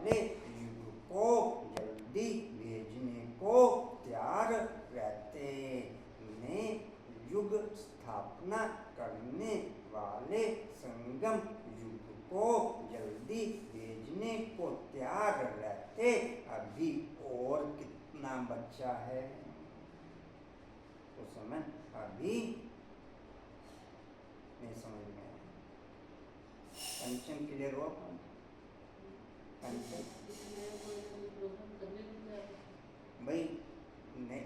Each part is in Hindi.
वाले युग को जल्दी भेजने को तैयार रहते। नए युग स्थापना करने वाले संगम युग को जल्दी भेजने को तैयार रहते। अभी और कितना बचा है तो समझ अभी नहीं समझ में आया। कंचन क्लियर हो? कंचन भाई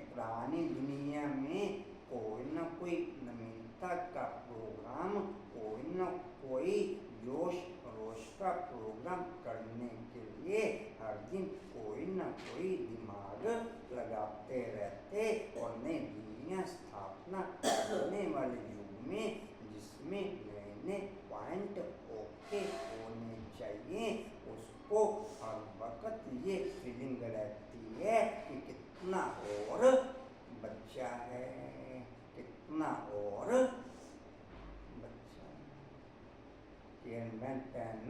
पुरानी दुनिया में कोई ना कोई नवीनता का प्रोग्राम, कोई ना कोई जोश रोश का प्रोग्राम करने के लिए हर दिन कोई ना कोई दिमाग लगाते रहते और नई दुनिया स्थापना करने वाले युग में जिसमें नए नए पॉइंट ओके होने चाहिए, उसको हर वक्त ये फीलिंग रहती है कि कितना और बच्चा है, कितना और बच्चा है। केनमैन पेन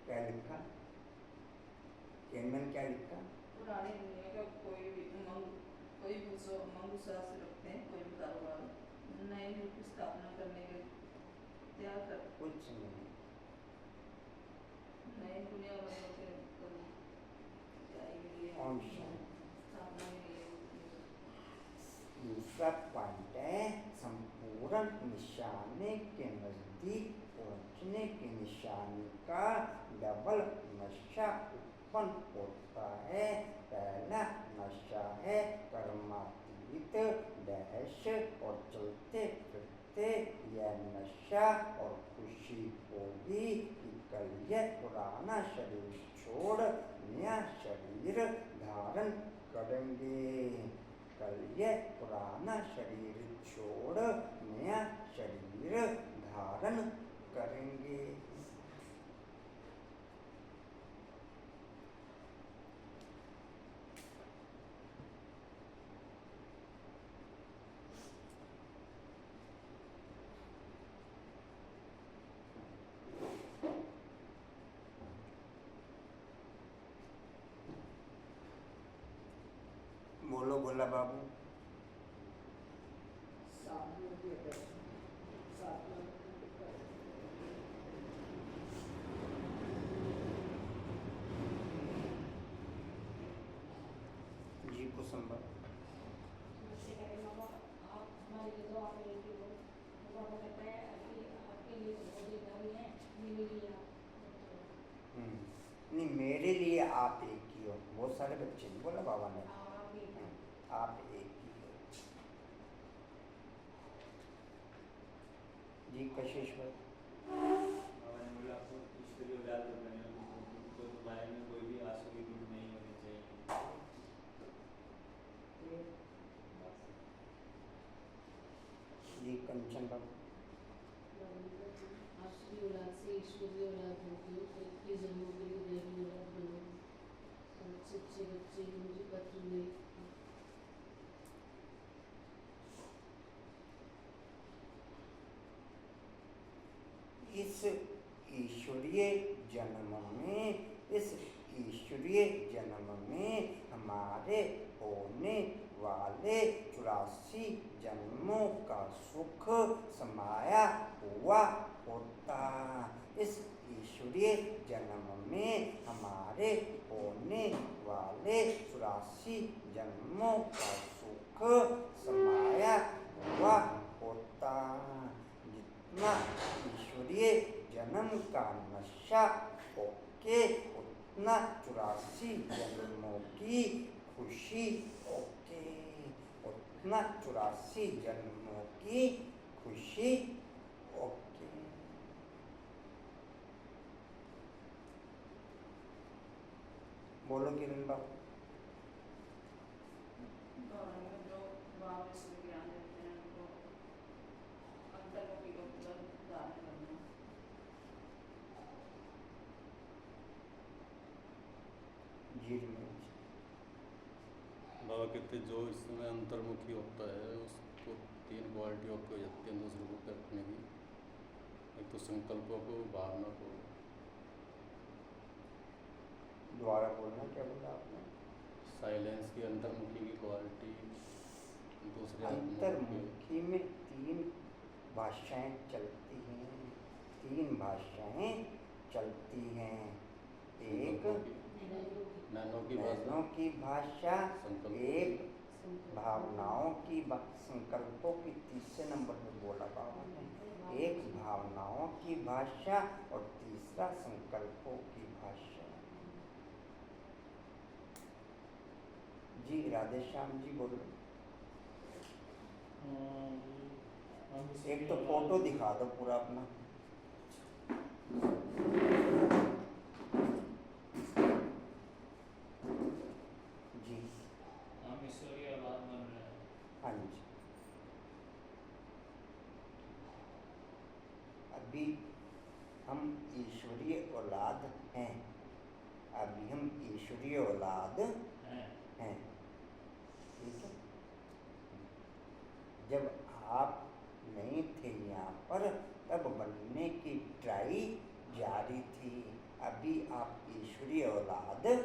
क्या लिखा? केनमैन क्या लिखा? पुरानी दुनिया का कोई भी उमंग से रखते हैं, कोई भी कारोबार नए युग की स्थापना करने के तैयार कर कुछ नहीं, नई दुनिया बनाने स्थापना के लिए। दूसरा पॉइंट है संपूर्ण निशाने के नजदीक पहुंचने के निशाने का डबल नशा उत्पन्न होता है। पहला नशा है कर्मातीत डैश और चलते फिरते यह नशा और खुशी होगी कि कल यह पुराना शरीर छोड़ नया शरीर धारण करेंगे। कल यह पुराना शरीर छोड़ नया शरीर धारण करेंगे। बोलो भोला बाबू। जी कुसुम्बा। नहीं मेरे लिए आप एक ही हो, बहुत सारे बच्चे नहीं बोला बाबा ने, आप एक ही हो। जी कशिश्वर। जी कंचन बाबू। इस ईश्वरीय जन्म में, इस ईश्वरीय जन्म में हमारे होने वाले 84 जन्मों का सुख समाया हुआ होता। इस ईश्वरीय जन्म में हमारे होने वाले 84 जन्मों का सुख समाया हुआ होता। जितना ईश्वरीय जन्म का नशा होके उतना 84 जन्मों की खुशी होके, उतना 84 जन्मों की खुशी होके। बोलो किरण बाबू। जो भाव से ज्ञान देते हैं उनको अंतर्मुखी को पूरा धारण करना। जी बाबा कहते जो इसमें अंतर्मुखी होता है उसको 3 क्वालिटियों को यत्न दूसरे को रखने की, एक तो संकल्पों को, भावना को दोबारा बोलना, क्या बोला आपने? साइलेंस की अंतर्मुखी की क्वालिटी दूसरे अंतर्मुखी में 3 भाषाएं चलती हैं, 3 भाषाएं चलती हैं। एक नैनो की भाषा, एक भावनाओं की संकल्पों की, तीसरे नंबर पे बोला बाबा ने, एक भावनाओं की भाषा और तीसरा संकल्पों की भाषा। जी राधे श्याम जी बोलो। एक तो फोटो दिखा दो पूरा अपना। जी हम ईश्वरीय औलाद बन रहे हैं। हाँ जी। अभी हम ईश्वरीय औलाद हैं, अभी हम ईश्वरीय औलाद हैं, ठीक है। जब आप नहीं थे यहाँ पर तब बनने की ट्राई जारी थी, अभी आप ईश्वरीय औलाद हैं।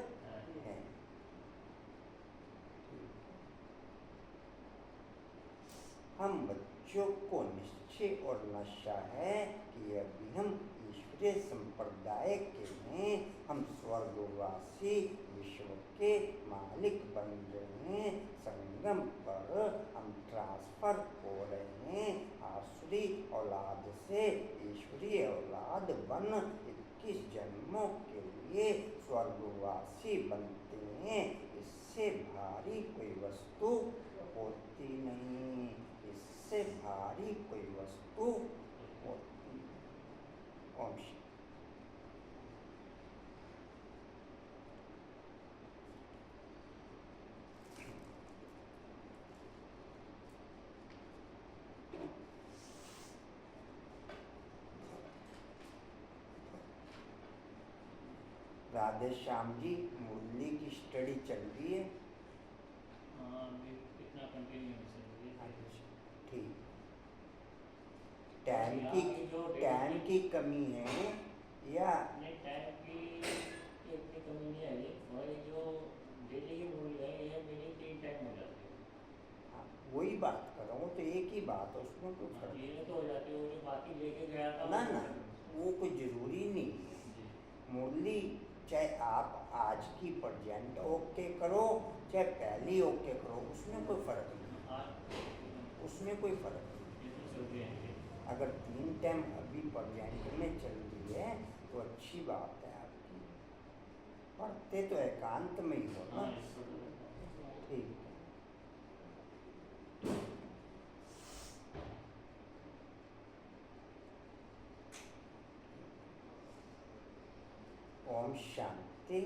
हम बच्चों को निश्चय और नशा है कि अभी हम ईश्वरीय संप्रदाय के हैं, हम स्वर्गवासी विश्व के मालिक बन रहे हैं, संगम पर हम ट्रांसफर हो रहे हैं, आसुरी औलाद से ईश्वरीय औलाद बन 21 जन्मों के लिए स्वर्गवासी बनते हैं। इससे भारी कोई वस्तु होती नहीं, इससे भारी कोई वस्तु होती नहीं। ओम शांति। राधे श्याम जी, मुरली की स्टडी चल रही है? कितना कंटिन्यू ठीक। टाइम की कमी है या नहीं? टाइम की इतनी कमी नहीं आई, और जो डेली की मूल है ये मेरी 3 टाइम हो जाती है। हाँ, वही बात कर रहा हूँ, तो एक ही बात है, उसमें कोई फर्क नहीं। ये तो हो जाती है, वो बाकी लेके गया था ना ना, वो कोई जरूरी नहीं है। मुरली चाहे आप आज की प्रेजेंट ओके करो, चाहे पहली ओके करो, उसमें कोई फर्क नहीं, उसमें कोई फर्क नहीं। अगर 3 टाइम अभी प्रेजेंट में चल रही है तो अच्छी बात है आपकी, पढ़ते तो एकांत में ही हो ना। ठीक। ओम शांति।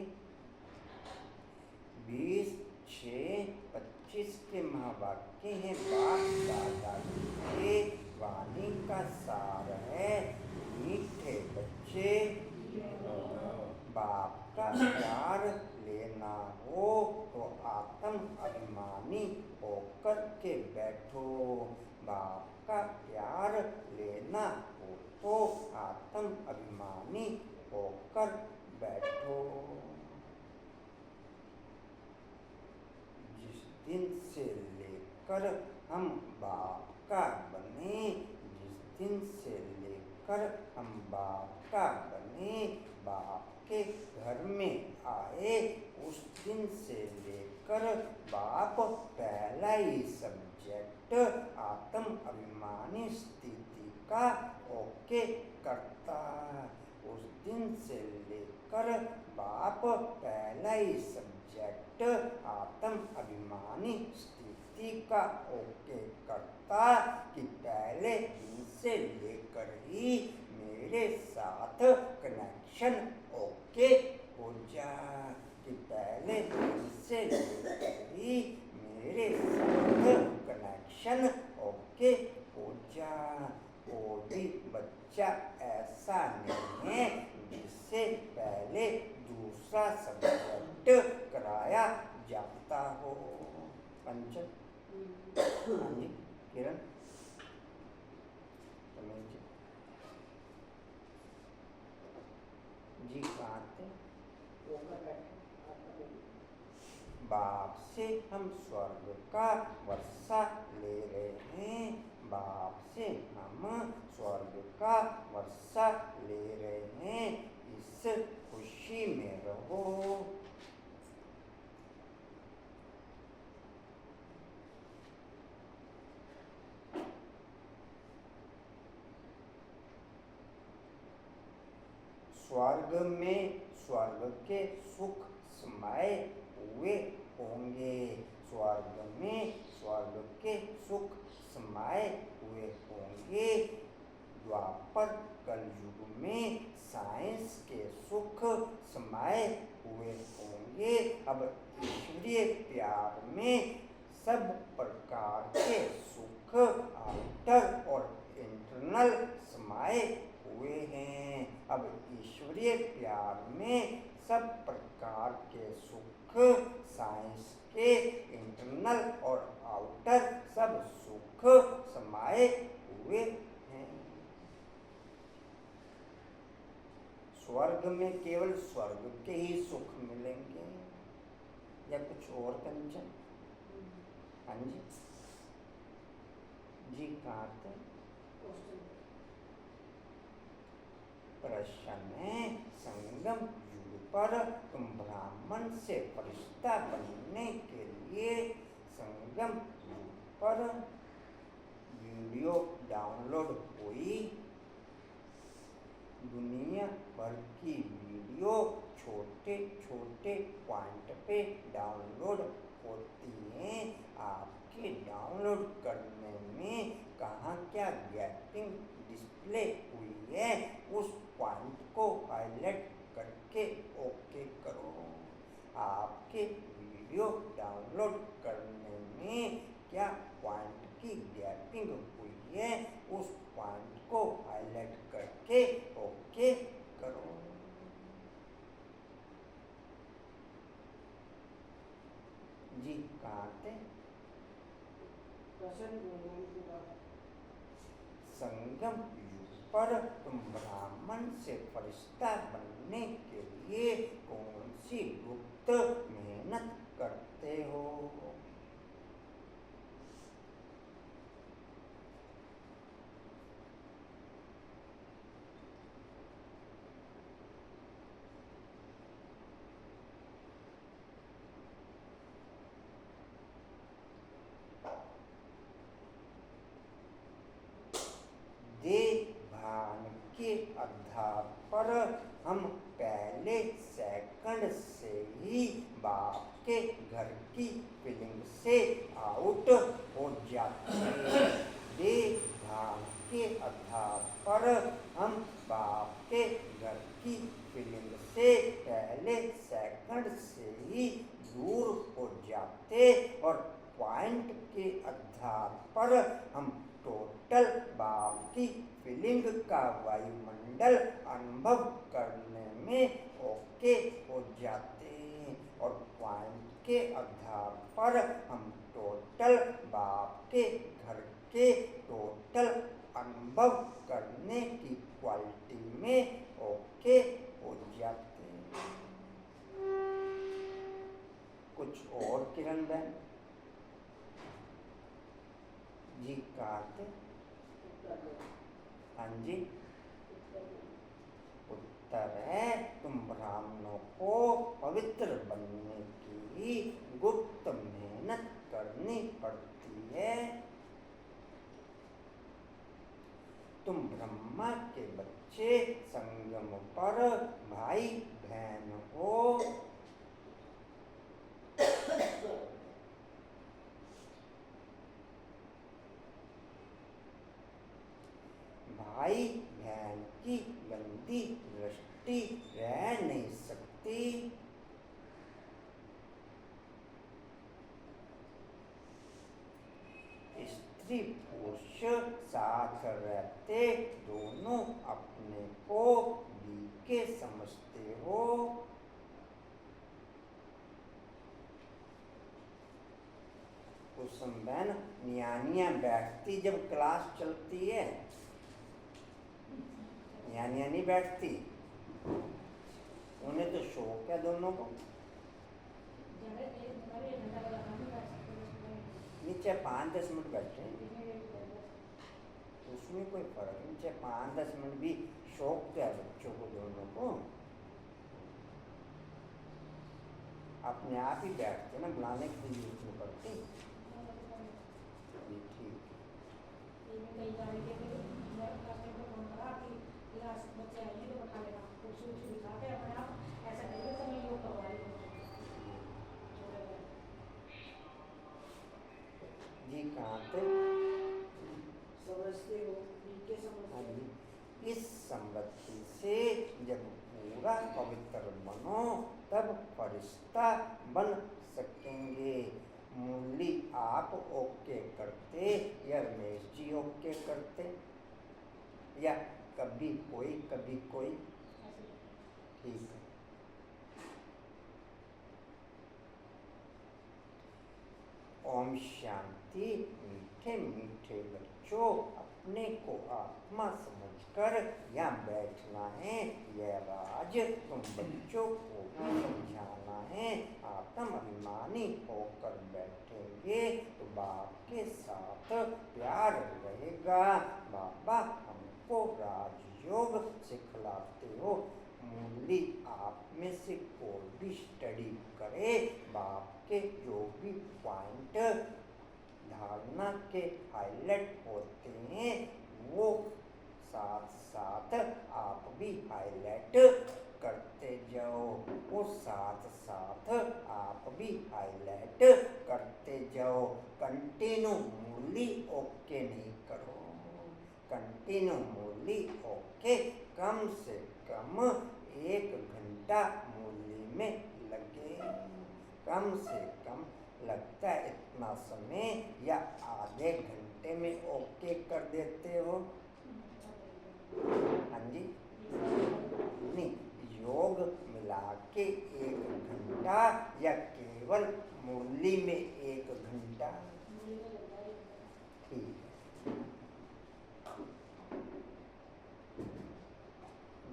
20/6/25 के महावाक्य हैं, बाप दादा के वाणी का सार है। मीठे बच्चे, बाप का प्यार लेना हो तो आत्म अभिमानी होकर के बैठो, बाप का प्यार लेना हो तो आत्म अभिमानी होकर बैठो। जिस दिन से लेकर हम बाप का बने, जिस दिन से लेकर हम बाप का बने, बाप के घर में आए, उस दिन से लेकर बाप पहला ही सब्जेक्ट आत्म अभिमानी स्थिति का ओके करता है। उस दिन से लेकर बाप पहला ही सब्जेक्ट आत्म अभिमानी स्थिति का ओके करता कि पहले दिन से लेकर ही मेरे साथ कनेक्शन ओके हो जा, कि पहले दिन से लेकर ही मेरे साथ कनेक्शन ओके हो जा। कोई बच्चा ऐसा नहीं है जिससे पहले दूसरा सब्जेक्ट कराया जाता हो। पंचम। हाँ जी किरण, जी कहाँ थे? बाप से हम स्वर्ग का वर्षा ले रहे हैं, बाप से हम स्वर्ग का वर्षा ले रहे हैं, इस खुशी में रहो। स्वर्ग में स्वर्ग के सुख समाये हुए होंगे, स्वर्ग में स्वर्ग के सुख समाये हुए होंगे। द्वापर कलयुग में साइंस के सुख समाये हुए होंगे। अब ईश्वरीय प्यार में सब प्रकार के सुख आउटर और इंटरनल समाये हुए हैं। अब ईश्वरीय प्यार में सब प्रकार के सुख, साइंस के इंटरनल और आउटर सब सुख समाये हुए हैं। स्वर्ग में केवल स्वर्ग के ही सुख मिलेंगे या कुछ और कंचन? हाँ जी जी, कहाँ थे? प्रश्न है, संगम युग पर तुम ब्राह्मण से फरिश्ता बनने के लिए संगम युग पर वीडियो डाउनलोड हुई। दुनिया भर की वीडियो छोटे छोटे पॉइंट पे डाउनलोड होती हैं। आपके डाउनलोड करने में कहाँ क्या गैपिंग डिस्प्ले हुई है, उस पॉइंट को हाईलाइट करके ओके करो। आपके वीडियो डाउनलोड करने में क्या पॉइंट की गैपिंग हुई है, उस पॉइंट को हाईलाइट करके ओके करो। जी, कहाँ थे? संगम युग पर तुम ब्राह्मण से फरिश्ता बनने के लिए कौन सी गुप्त मेहनत करते हो? भान के आधार पर हम पहले सेकंड से ही बाप के घर की फीलिंग से आउट हो जाते हैं। भान के आधार पर हम बाप के घर की फीलिंग से पहले सेकंड से ही दूर हो जाते और पॉइंट के आधार पर हम टोटल बाप की फीलिंग का वायुमंडल अनुभव करने में ओके हो जाते हैं और पॉइंट के आधार पर हम टोटल बाप के घर के टोटल अनुभव करने की क्वालिटी में ओके हो जाते हैं। कुछ और किरण बहन? जी, काट। हाँ जी, उत्तर है, तुम ब्राह्मणों को पवित्र बनने की गुप्त मेहनत करनी पड़ती है। तुम ब्रह्मा के बच्चे संगम पर भाई बहन हो। भाई बहन की गंदी दृष्टि रह नहीं सकती। स्त्री पुरुष साथ रहते दोनों अपने को बीके समझते हो। कुसुम बहन न्यानियां बैठती जब क्लास चलती है, न्यानियां नहीं बैठती, उन्हें तो शौक है दोनों को। नीचे 5-10 मिनट बैठे उसमें कोई फर्क नहीं, चाहे 5-10 मिनट भी शौक क्या बच्चों को दोनों को अपने आप ही बैठते ना, बुलाने की जरूरत नहीं पड़ती। ठीक जी कहाँ थे? हाँ जी। इस समृद्धि से जब पूरा पवित्र बनो तब फरिश्ता बन सकेंगे। मुरली आप ओके करते या रमेश जी ओके करते या कभी कोई? ठीक है। ओम शांति। मीठे मीठे बच्चों, अपने को आत्मा समझकर यहाँ बैठना है। यह राज तुम बच्चों को भी समझाना है। आत्म अभिमानी होकर बैठेंगे तो बाप के साथ प्यार रहेगा। बाबा हमको राजयोग सिखलाते हो। मुरली आप में से कोई भी स्टडी करे, बाप के जो भी पॉइंट धारणा के हाईलाइट होते हैं वो साथ साथ आप भी हाईलाइट करते जाओ, वो साथ साथ आप भी हाईलाइट करते जाओ। कंटिन्यू मुरली ओके नहीं करो, कंटिन्यू मुरली ओके कम से कम 1 घंटा मुरली में लगे। कम से कम लगता है इतना समय या आधे घंटे में ओके कर देते हो? हाँ जी। नहीं, योग मिला के 1 घंटा या केवल मुरली में 1 घंटा? ठीक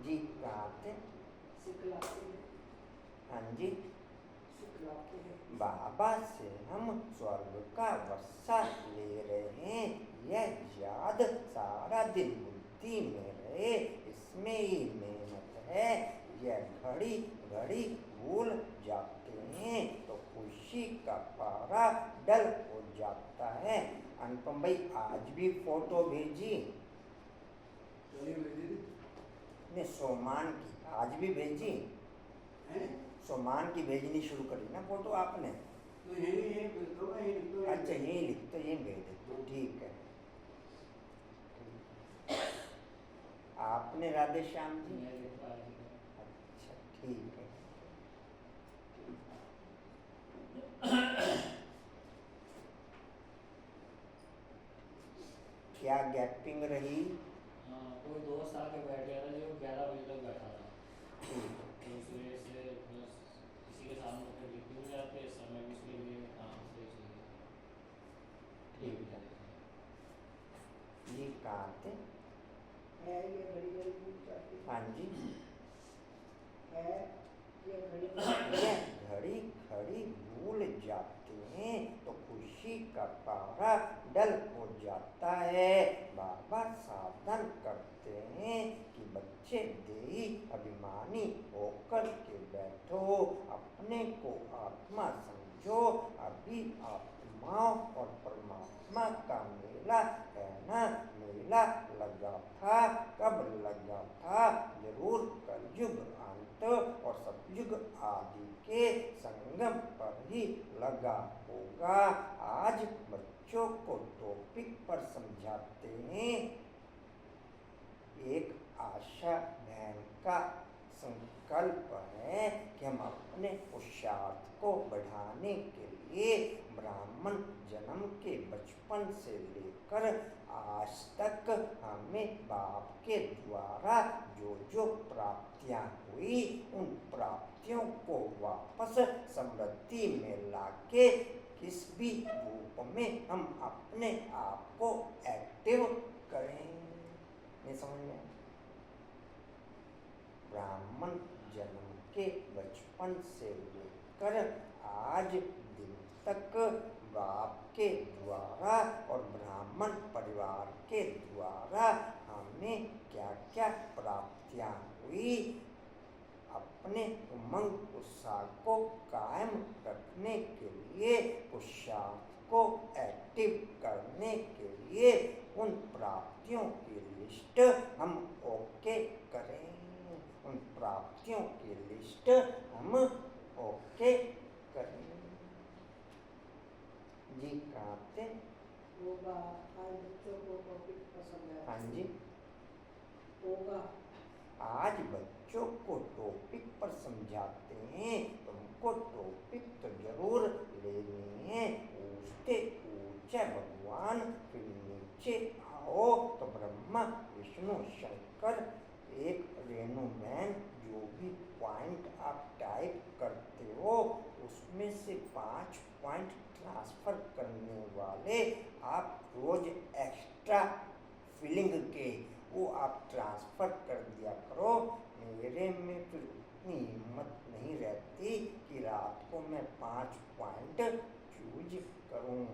जी। कहाँ थे? हाँ जी। बाबा से हम स्वर्ग का वर्षा ले रहे हैं, यह याद सारा दिन बुद्धि में रहे, इसमें ही मेहनत है। यह घड़ी घड़ी भूल जाते हैं तो खुशी का पारा डल हो जाता है। अनुपम भाई आज भी फोटो भेजी ने सोमान की, आज भी भेजी? सोमान की भेजनी शुरू करी ना फोटो आपने? तो यही अच्छा यही लिख तो यही भेज दो। ठीक है। आपने राधे श्याम जी? अच्छा ठीक है। क्या गैपिंग रही? कोई दोस्त आके बैठ गया था जो 11 बजे तक बैठा था, तो उस वजह से बस किसी के सामने फिर लिख भी जाते, समय भी इसलिए भी काम से ठीक है जी। कहाँ थे? हाँ जी। यह घड़ी घड़ी भूल जाते हैं तो खुशी का पारा डल हो जाता है। बाबा सावधान करते हैं कि बच्चे देही अभिमानी होकर के बैठो, अपने को आत्मा समझो। अभी आत्माओं और परमात्मा का मेला है ना? मेला लगा था, कब लगा था? जरूर कलयुग अंत और सतयुग आदि के संगम पर ही लगा होगा। आज बच्चों को टॉपिक पर समझाते हैं। एक आशा बहन का संकल्प है कि हम अपने पुरुषार्थ को बढ़ाने के लिए ब्राह्मण जन्म के बचपन से लेकर आज तक हमें बाप के द्वारा जो जो प्राप्तियां हुई उन प्राप्तियों को वापस समृद्धि में लाके किस भी रूप में हम अपने आप को एक्टिव करें। नहीं समझ में? ब्राह्मण जन्म के बचपन से कर आज दिन तक बाप के द्वारा और ब्राह्मण परिवार के द्वारा हमें क्या क्या प्राप्तियां हुई, अपने उमंग उत्साह को कायम रखने के लिए, पुरुषार्थ को एक्टिव करने के लिए उन प्राप्तियों की लिस्ट हम ओके करें, उन प्राप्तियों की लिस्ट हम ओके करें। जी कहाँ थे? होगा आज बच्चों को टॉपिक पसंद है। हाँ जी, होगा आज बच्चों को टॉपिक पर समझाते हैं, तुमको टॉपिक तो जरूर लेने हैं। ऊंचे ऊंचे भगवान, फिर नीचे आओ तो ब्रह्मा विष्णु शंकर, एक रेणु मैन, जो भी पॉइंट आप टाइप करते हो उसमें से 5 पॉइंट ट्रांसफर करने वाले आप रोज एक्स्ट्रा फीलिंग के वो आप ट्रांसफ़र कर दिया करो। मेरे में फिर उतनी हिम्मत नहीं रहती कि रात को मैं 5 पॉइंट चूज करूं,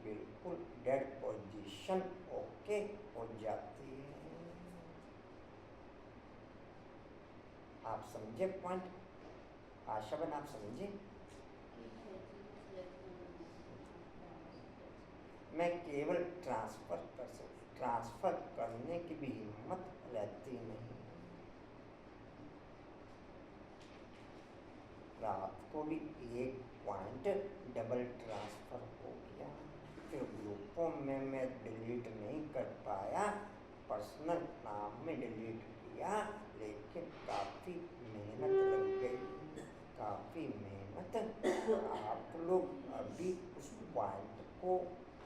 बिल्कुल डेड पोजीशन ओके हो जाती है। आप समझे पॉइंट? आशाबन आप समझे? मैं केवल ट्रांसफ़र करने की भी हिम्मत रहती नहीं। रात को भी 1 पॉइंट डबल ट्रांसफ़र हो गया, फिर ग्रुपों में मैं डिलीट नहीं कर पाया, पर्सनल नाम में डिलीट किया, लेकिन काफ़ी मेहनत लग गई, काफ़ी मेहनत। आप लोग अभी उस पॉइंट को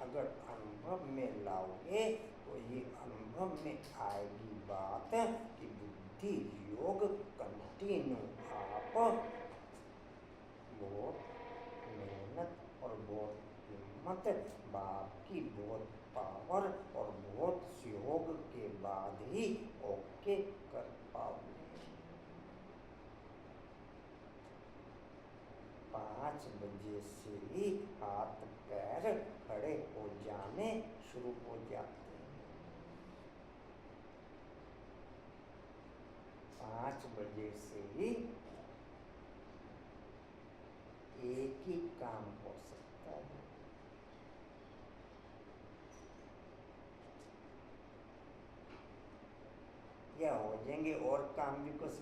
अगर अनुभव में लाओगे तो ये अनुभव में आएगी बात कि बुद्धि योग कंटिन्यू आप बहुत मेहनत और बहुत हिम्मत, बाप की बहुत पावर और बहुत सहयोग के बाद ही ओके कर पाओगे। 5 बजे से ही हाथ पैर खड़े हो जाने शुरू हो जाते हैं। 5 बजे से ही एक ही काम हो सकता है, या हो जाएंगे और काम भी कुछ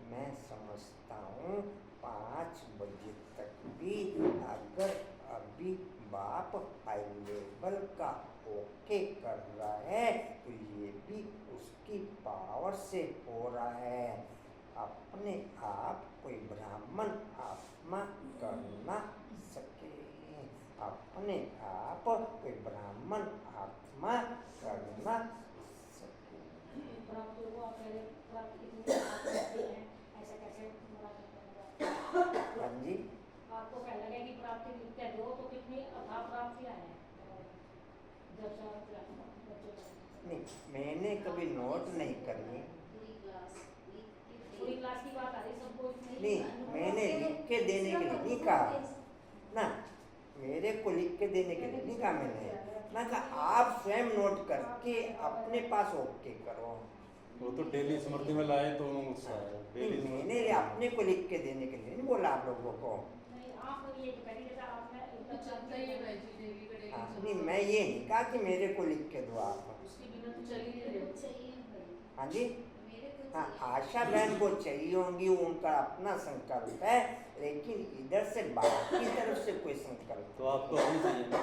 मैं समझता हूँ 5 बजे तक भी अगर अभी बाप हाई लेवल का ओके कर रहा है तो ये भी उसकी पावर से हो रहा है। अपने आप कोई ब्राह्मण आत्मा कर ना सके, अपने आप कोई ब्राह्मण आत्मा कर ना सके। प्राप्त को आप पहले प्राप्त कितनी हैं, ऐसा कैसे हाँ जी, आपको पहले लगे कि प्राप्ति लिखते दो तो कितनी अथा प्राप्तियां हैं जब से नहीं मैंने कभी नोट नहीं करी, पूरी क्लास की बात आ रही सबको नहीं मैंने लिख के देने के लिए नहीं कहा ना, मेरे को लिख के देने के लिए नहीं कहा मैं कहा आप स्वयं नोट करके अपने पास ओके करो। वो तो डेली स्मृति में लाए तो डेली मैंने अपने को लिख के देने के लिए नहीं बोला आप लोगों को। नहीं आप ये करिए जैसा आपने चलता ही है भाई जी, डेली का डेली नहीं मैं ये नहीं कहा कि मेरे को लिख के दो आप। उसके बिना तो चल ही नहीं रहे। हाँ जी, हाँ आशा बहन को चाहिए होंगी, उनका अपना संकल्प है, लेकिन इधर से बाकी तरफ से कोई संकल्प तो आपको अपनी चाहिए ना,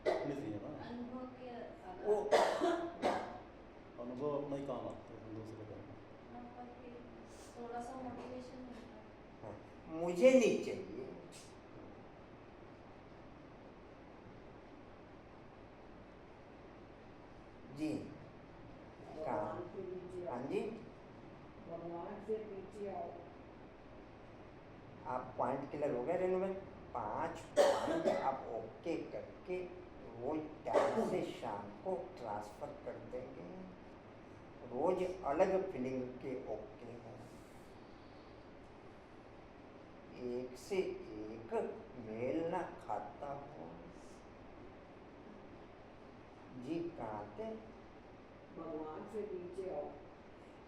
अपनी चाहिए ना, वो अनुभव अपना ही काम आता है, दूसरे का थोड़ा सा मोटिवेशन मिलता है। मुझे नहीं चाहिए। जी भगवान के नीचे हाँ आओ, जी, भगवान से नीचे आओ। आप पॉइंट क्लियर हो गए रेनू में? 5 पॉइंट आप ओके करके रोज टाइम से शाम को ट्रांसफ़र कर देंगे, रोज अलग फीलिंग के ओके हैं। एक से एक मेल न खाता हो। जी कहाँ थे? भगवान से नीचे आओ।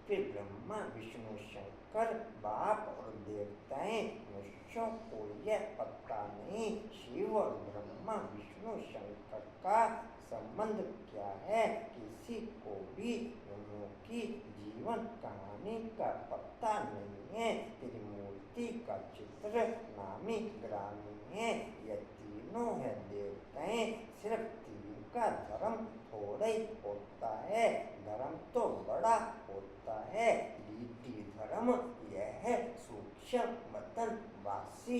फिर ब्रह्मा विष्णु शंकर बाप और देवताएं, मनुष्यों को यह पता नहीं शिव और ब्रह्मा विष्णु शंकर का संबंध क्या है। किसी को भी दोनों की जीवन कहानी का पता नहीं है। त्रिमूर्ति का चित्र नामी ग्रामी है। यह तीनों है देवताएं। सिर्फ तीन का धर्म थोड़ा ही होता है, धर्म तो बड़ा होता है। लीटी धर्म यह है सूक्ष्म वतन वासी,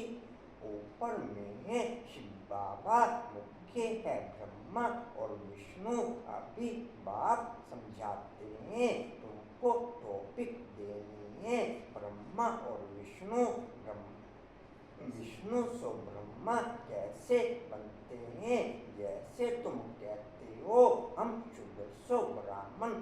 ऊपर में है शिव बाबा, मुख्य है ब्रह्मा और विष्णु। अभी बाप समझाते हैं, तुमको टॉपिक देनी है। ब्रह्मा और विष्णु, विष्णु सो ब्रह्मा कैसे बनते हैं? जैसे तुम कहते हो हम शुद्ध सो ब्राह्मण।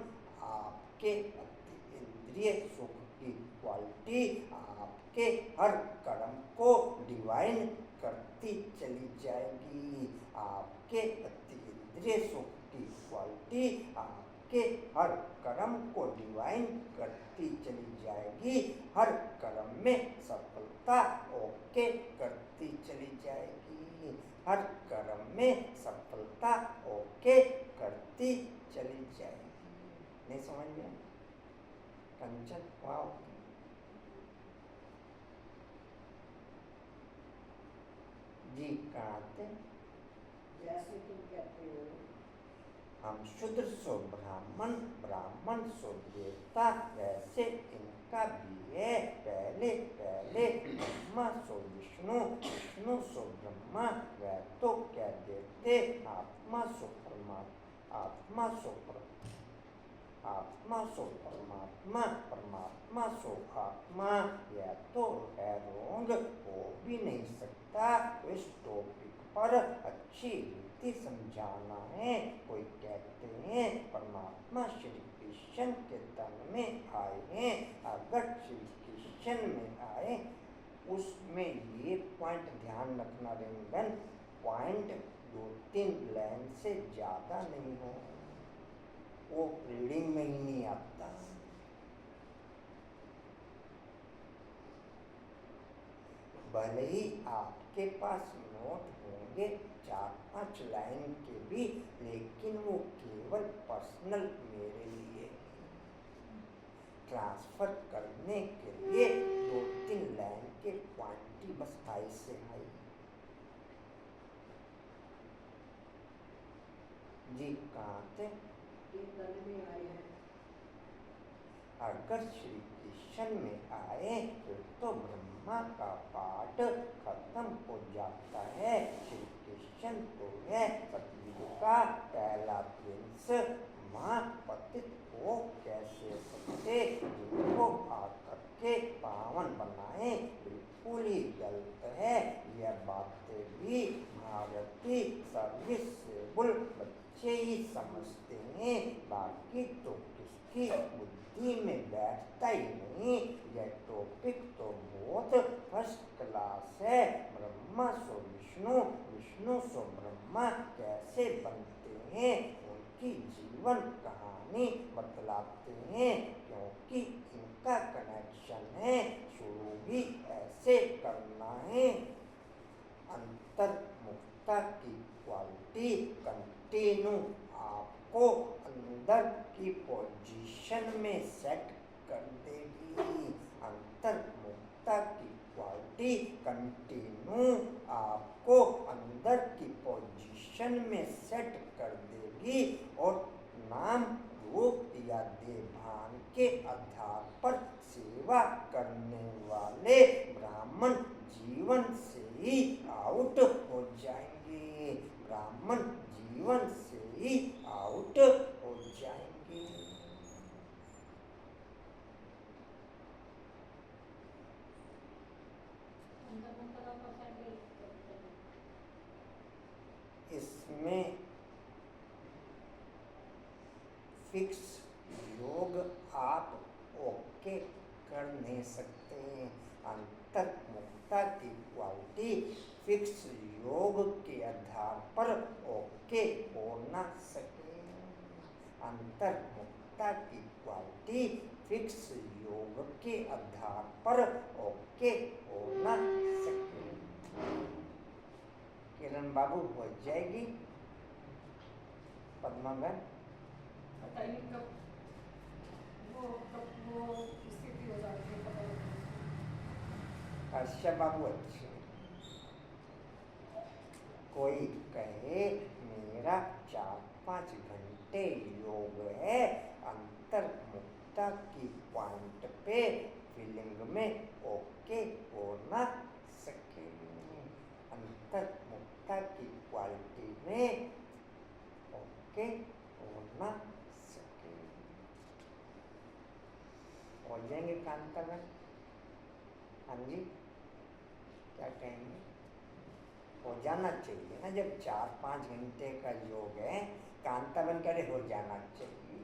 आपके इंद्रिय सुख की क्वालिटी आपके हर कर्म को डिवाइन करती चली जाएगी। आपके इंद्रिय सुख की क्वालिटी आपके हर कर्म को डिवाइन करती चली जाएगी। हर कर्म में सफलता ओके करती चली जाएगी। हर कर्म में सफलता ओके करती चली जाएगी। नहीं समझ में? कंचन वाओ। जी कहाँ थे? जैसे तुम कहते हो हम शूद्र सो ब्राह्मण, ब्राह्मण सो देवता, वैसे इनका भी है। पहले पहले ब्रह्मा सो विष्णु, विष्णु सो ब्रह्मा। वह तो क्या देते आत्मा सो परमात्मा, आत्मा सो परमात्मा, परमात्मा सो आत्मा। यह तो है रोंग, हो भी नहीं सकता। तो इस टॉपिक पर अच्छी रीति समझाना है। कोई कहते हैं परमात्मा श्री कृष्ण के तन में आए हैं। अगर श्री कृष्ण में आए, उसमें ये पॉइंट ध्यान रखना रेंगन, पॉइंट 2-3 लाइन से ज़्यादा नहीं हो, वो रीडिंग में ही नहीं आता। भले ही आपके पास नोट होंगे 4-5 लाइन के भी, लेकिन वो केवल पर्सनल मेरे लिए ट्रांसफर करने के लिए 2-3 लाइन के क्वांटिटी बस आई से आई। जी कहाँ थे? के तन में आए हैं। अगर श्री कृष्ण में आए तो ब्रह्मा का पाठ खत्म हो जाता है। श्री कृष्ण तो है सतयुग का पहला प्रिंस। माँ पतित को कैसे सकते, जिनको आकर के पावन बनाए, बिल्कुल ही गलत है। यह बातें भी भारतीय सर्विसेबल बच्चे ही समझते हैं, बाकी तो किसकी बुद्धि में बैठता ही नहीं। यह टॉपिक तो बहुत फर्स्ट क्लास है। ब्रह्मा सो विष्णु, विष्णु सो ब्रह्मा कैसे बनते हैं, उनकी जीवन कहानी बतलाते हैं, क्योंकि इनका कनेक्शन है। शुरू भी ऐसे करना है। अंतर्मुखता की क्वालिटी कंटिन्यू आपको अंदर की पोजीशन में सेट कर देगी। अंतर्मुखता की क्वालिटी कंटिन्यू आपको अंदर की पोजीशन में सेट कर देगी और नाम रूप या देभान के आधार पर सेवा करने वाले ब्राह्मण जीवन से ही आउट हो जाएंगे। ब्राह्मण जीवन से ही आउट हो जाएंगे। इसमें फिक्स योग आप ओके कर नहीं सकते। अंतर्मुखता की क्वालिटी फिक्स योग के आधार पर ओके हो न सके। अंतर्मुखता की क्वालिटी फिक्स योग के आधार पर ओके हो न सके। किरण बाबू हो जाएगी? पद्मा बहन बताइए कब वो स्थिति हो जाती है, पता नहीं। हर्षा बाबू अच्छे। कोई कहे मेरा 4-5 घंटे योग है, अंतर्मुखता की पॉइंट पे फीलिंग में ओके हो ना सके। अंतर्मुखता की क्वालिटी में ओके हो ना सके। हो जाएंगे कांता में? हाँ जी, क्या कहेंगे? हो जाना चाहिए ना, जब 4-5 घंटे का योग है, कांतावन करे हो जाना चाहिए।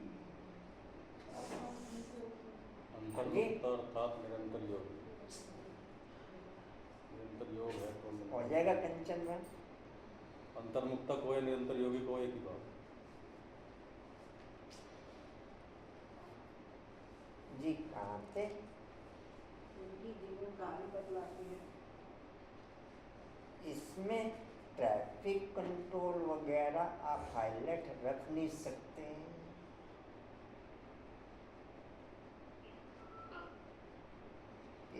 अंतर्मुखता अर्थात निरंतर योग। निरंतर योग है तो हो जाएगा कंचन में? अंतर्मुखता को है, निरंतर योगी को एक ही बात। जी कहाँ थे? उनकी जीवन कहानी बतलाती है। इसमें ट्रैफिक कंट्रोल वगैरह आप हाईलाइट रख नहीं सकते हैं।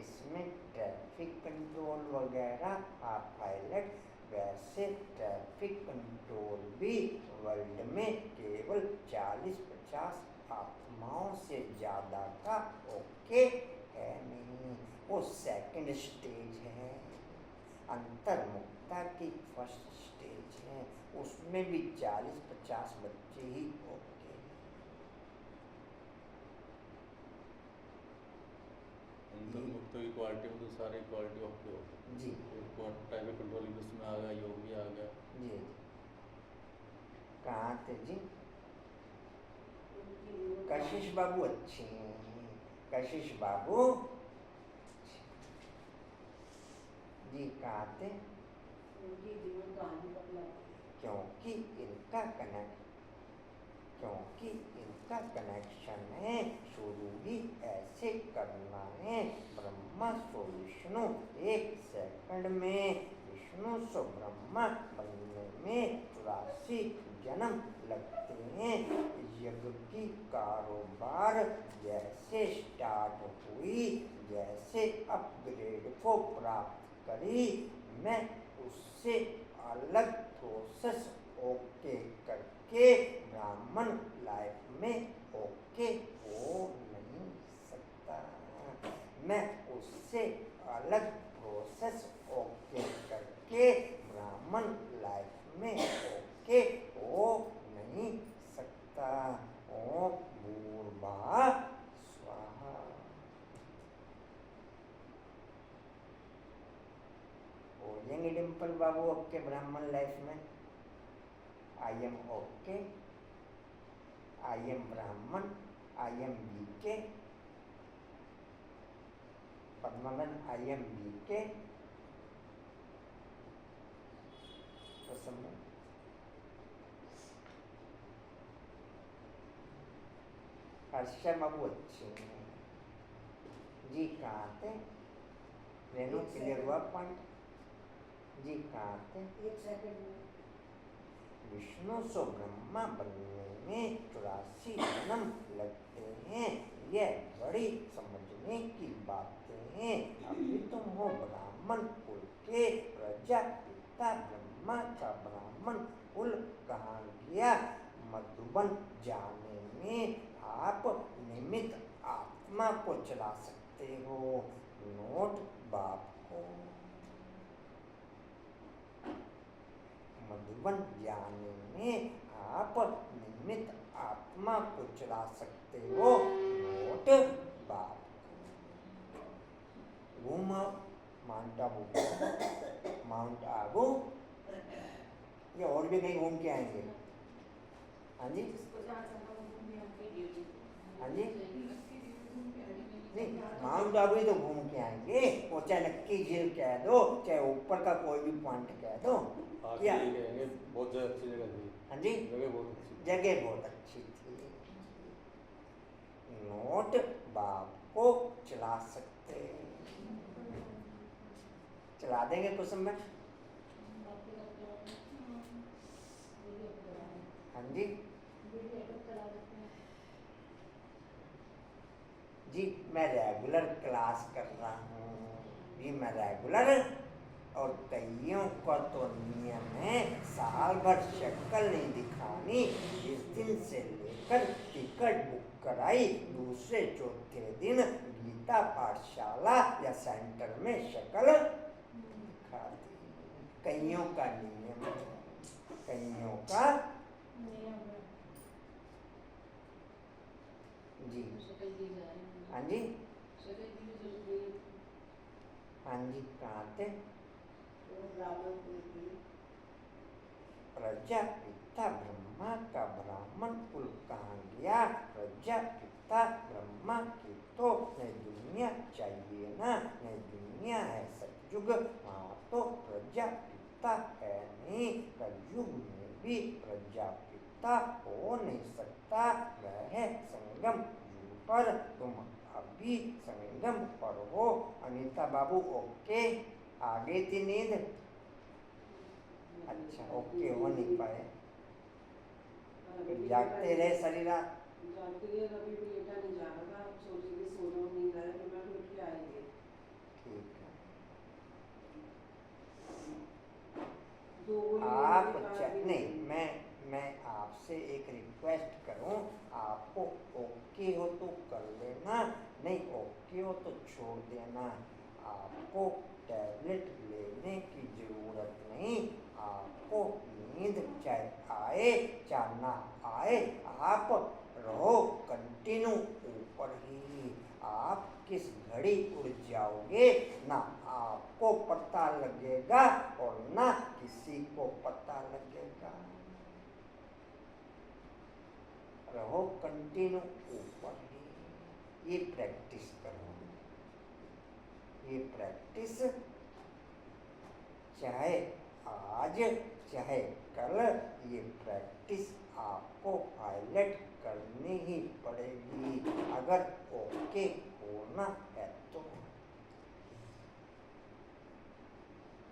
इसमें ट्रैफिक कंट्रोल वगैरह आप हाईलाइट, वैसे ट्रैफिक कंट्रोल भी वर्ल्ड में केवल 40-50 आत्माओं से ज़्यादा का ओके है नहीं, वो सेकंड स्टेज है। अंतर्मुखता की फर्स्ट स्टेज है, उसमें भी 40-50 बच्चे ही ओके। अंतर्मुखता की क्वालिटी में तो सारी क्वालिटी ओके हो जी ट्रैफिक कंट्रोल भी उसमें आ गया, योग भी आ गया। जी। कहाँ थे जी? उनकी जीवन कशिश बाबू अच्छे हैं। कशिश बाबू जी कहाँ थे? उनकी जीवन कहानी बतलाती है। क्योंकि इनका कनेक्शन है, शुरू भी ऐसे करना है। ब्रह्मा सो विष्णु, 1 सेकंड में विष्णु सो ब्रह्मा बनने में 84 जन्म लगते हैं। यज्ञ की कारोबार जैसे स्टार्ट हुई, जैसे अपग्रेड को प्राप्त करी, मैं उससे अलग प्रोसेस ओके करके ब्राह्मण लाइफ में ओके हो नहीं सकता। मैं उससे अलग प्रोसेस ओके करके ब्राह्मण लाइफ में ओके हो नहीं सकता। ओम भूर्भुवः स्वाहा। हो जाएंगे डिम्पल बाबू ओके ब्राह्मण लाइफ में? I am okay, I am Brahmin, I am BK. Padman I am BK. Harsha babu अच्छे हैं जी। कहाँ थे? रेनू क्लियर हुआ पॉइंट जी? कहाँ थे? 1 सेकंड में विष्णु सो ब्रह्मा बनने में 84 जन्म लगते हैं। यह बड़ी समझने की बातें हैं। अभी तुम हो ब्राह्मण कुल के प्रजापिता, ब्रह्मा का ब्राह्मण कुल कहाँ गया? मधुबन जाने में आप निमित्त आत्मा को चला सकते हो, नोट बाप को। मधुबन जाने में आप निमित्त आत्मा को चला सकते हो, नोट बाप को। घूमो माउंट आबू, माउंट आबू या और भी कहीं घूम के आएंगे? हाँ जी, जिसको जहाँ जाना हो घूमने आके। हाँ जी। नहीं, माउंट आबू ही तो घूम के आएंगे। वो चाहे नक्की झील कह दो, चाहे ऊपर का कोई भी पॉइंट कह दो। आगे या ये कहेंगे बहुत ज़्यादा अच्छी जगह थी, हाँ जी, जगह बहुत अच्छी थी। जगह बहुत अच्छी थी। नोट बाप को चला सकते, चला देंगे कुछ समय। हाँ जी जी, मैं रेगुलर क्लास कर रहा हूँ जी, मैं रेगुलर। और कईयों का तो नियम है साल भर शक्ल नहीं दिखानी। जिस दिन से लेकर टिकट बुक कराई, दूसरे चौथे दिन गीता पाठशाला या सेंटर में शक्ल दिखा दी। कईयों का नियम है, कईयों का जी। हाँ जी, हाँ जी, कहाँ थे? प्रजापिता ब्रह्मा का ब्राह्मण कुल कहाँ गया? प्रजापिता ब्रह्मा की तो नई दुनिया चाहिए ना, नई दुनिया है सतयुग, वहाँ तो प्रजापिता है नहीं। कलयुग में भी प्रजापिता हो नहीं सकता, वह है संगम युग पर। तुम अभी संगम पर हो। अनीता बाबू ओके, आ गई थी नींद? अच्छा, ओके हो नहीं पाए, फिर जागते रहे सारी रात। जागते रहे, कभी भी लेटा नहीं जा रहा था, सोचे कि सो जाऊं, नींद आया तो मैं उठ के आई थी। ठीक है, 2 गोली आप लेने के बाद भी नहीं, मैं आपसे एक रिक्वेस्ट करूं, आपको ओके हो तो कर लेना, नहीं ओके हो तो छोड़ देना। आपको टैबलेट लेने की जरूरत नहीं। आपको नींद चाहे आए चाहे ना आए, आप रहो कंटिन्यू ऊपर ही। आप किस घड़ी उड़ जाओगे ना आपको पता लगेगा और ना किसी को पता लगेगा। रहो कंटिन्यू ऊपर ही, ये प्रैक्टिस करो। ये प्रैक्टिस चाहे आज चाहे कल, ये प्रैक्टिस आपको हाईलाइट करनी ही पड़ेगी अगर ओके होना है तो।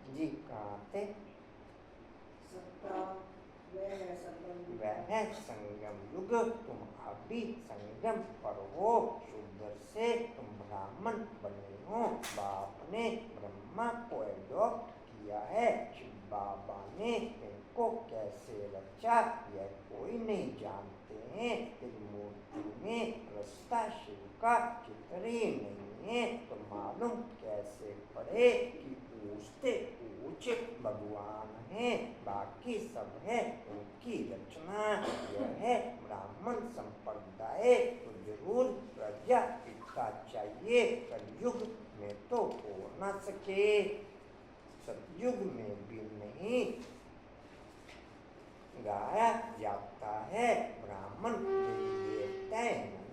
जी, कहाँ थे? सत्ता वह है संगम। वह है संगम युग, तुम अभी संगम पर हो। शुद्ध से तुम ब्राह्मण बने हो। बाप ने ब्रह्मा को एडॉप्ट किया है, शिव बाबा ने इनको कैसे रचा यह कोई नहीं जानते हैं। इस मूर्ति में रास्ता शिव का चित्र ही नहीं है तो मालूम कैसे पड़े कि ऊंचते ऊंच भगवान है, बाकी सब है उनकी रचना। यह है ब्राह्मण संप्रदाय तो जरूर प्रजापिता चाहिए। कलयुग में तो हो न सके, सतयुग में भी नहीं गाया जाता है। ब्राह्मण देवता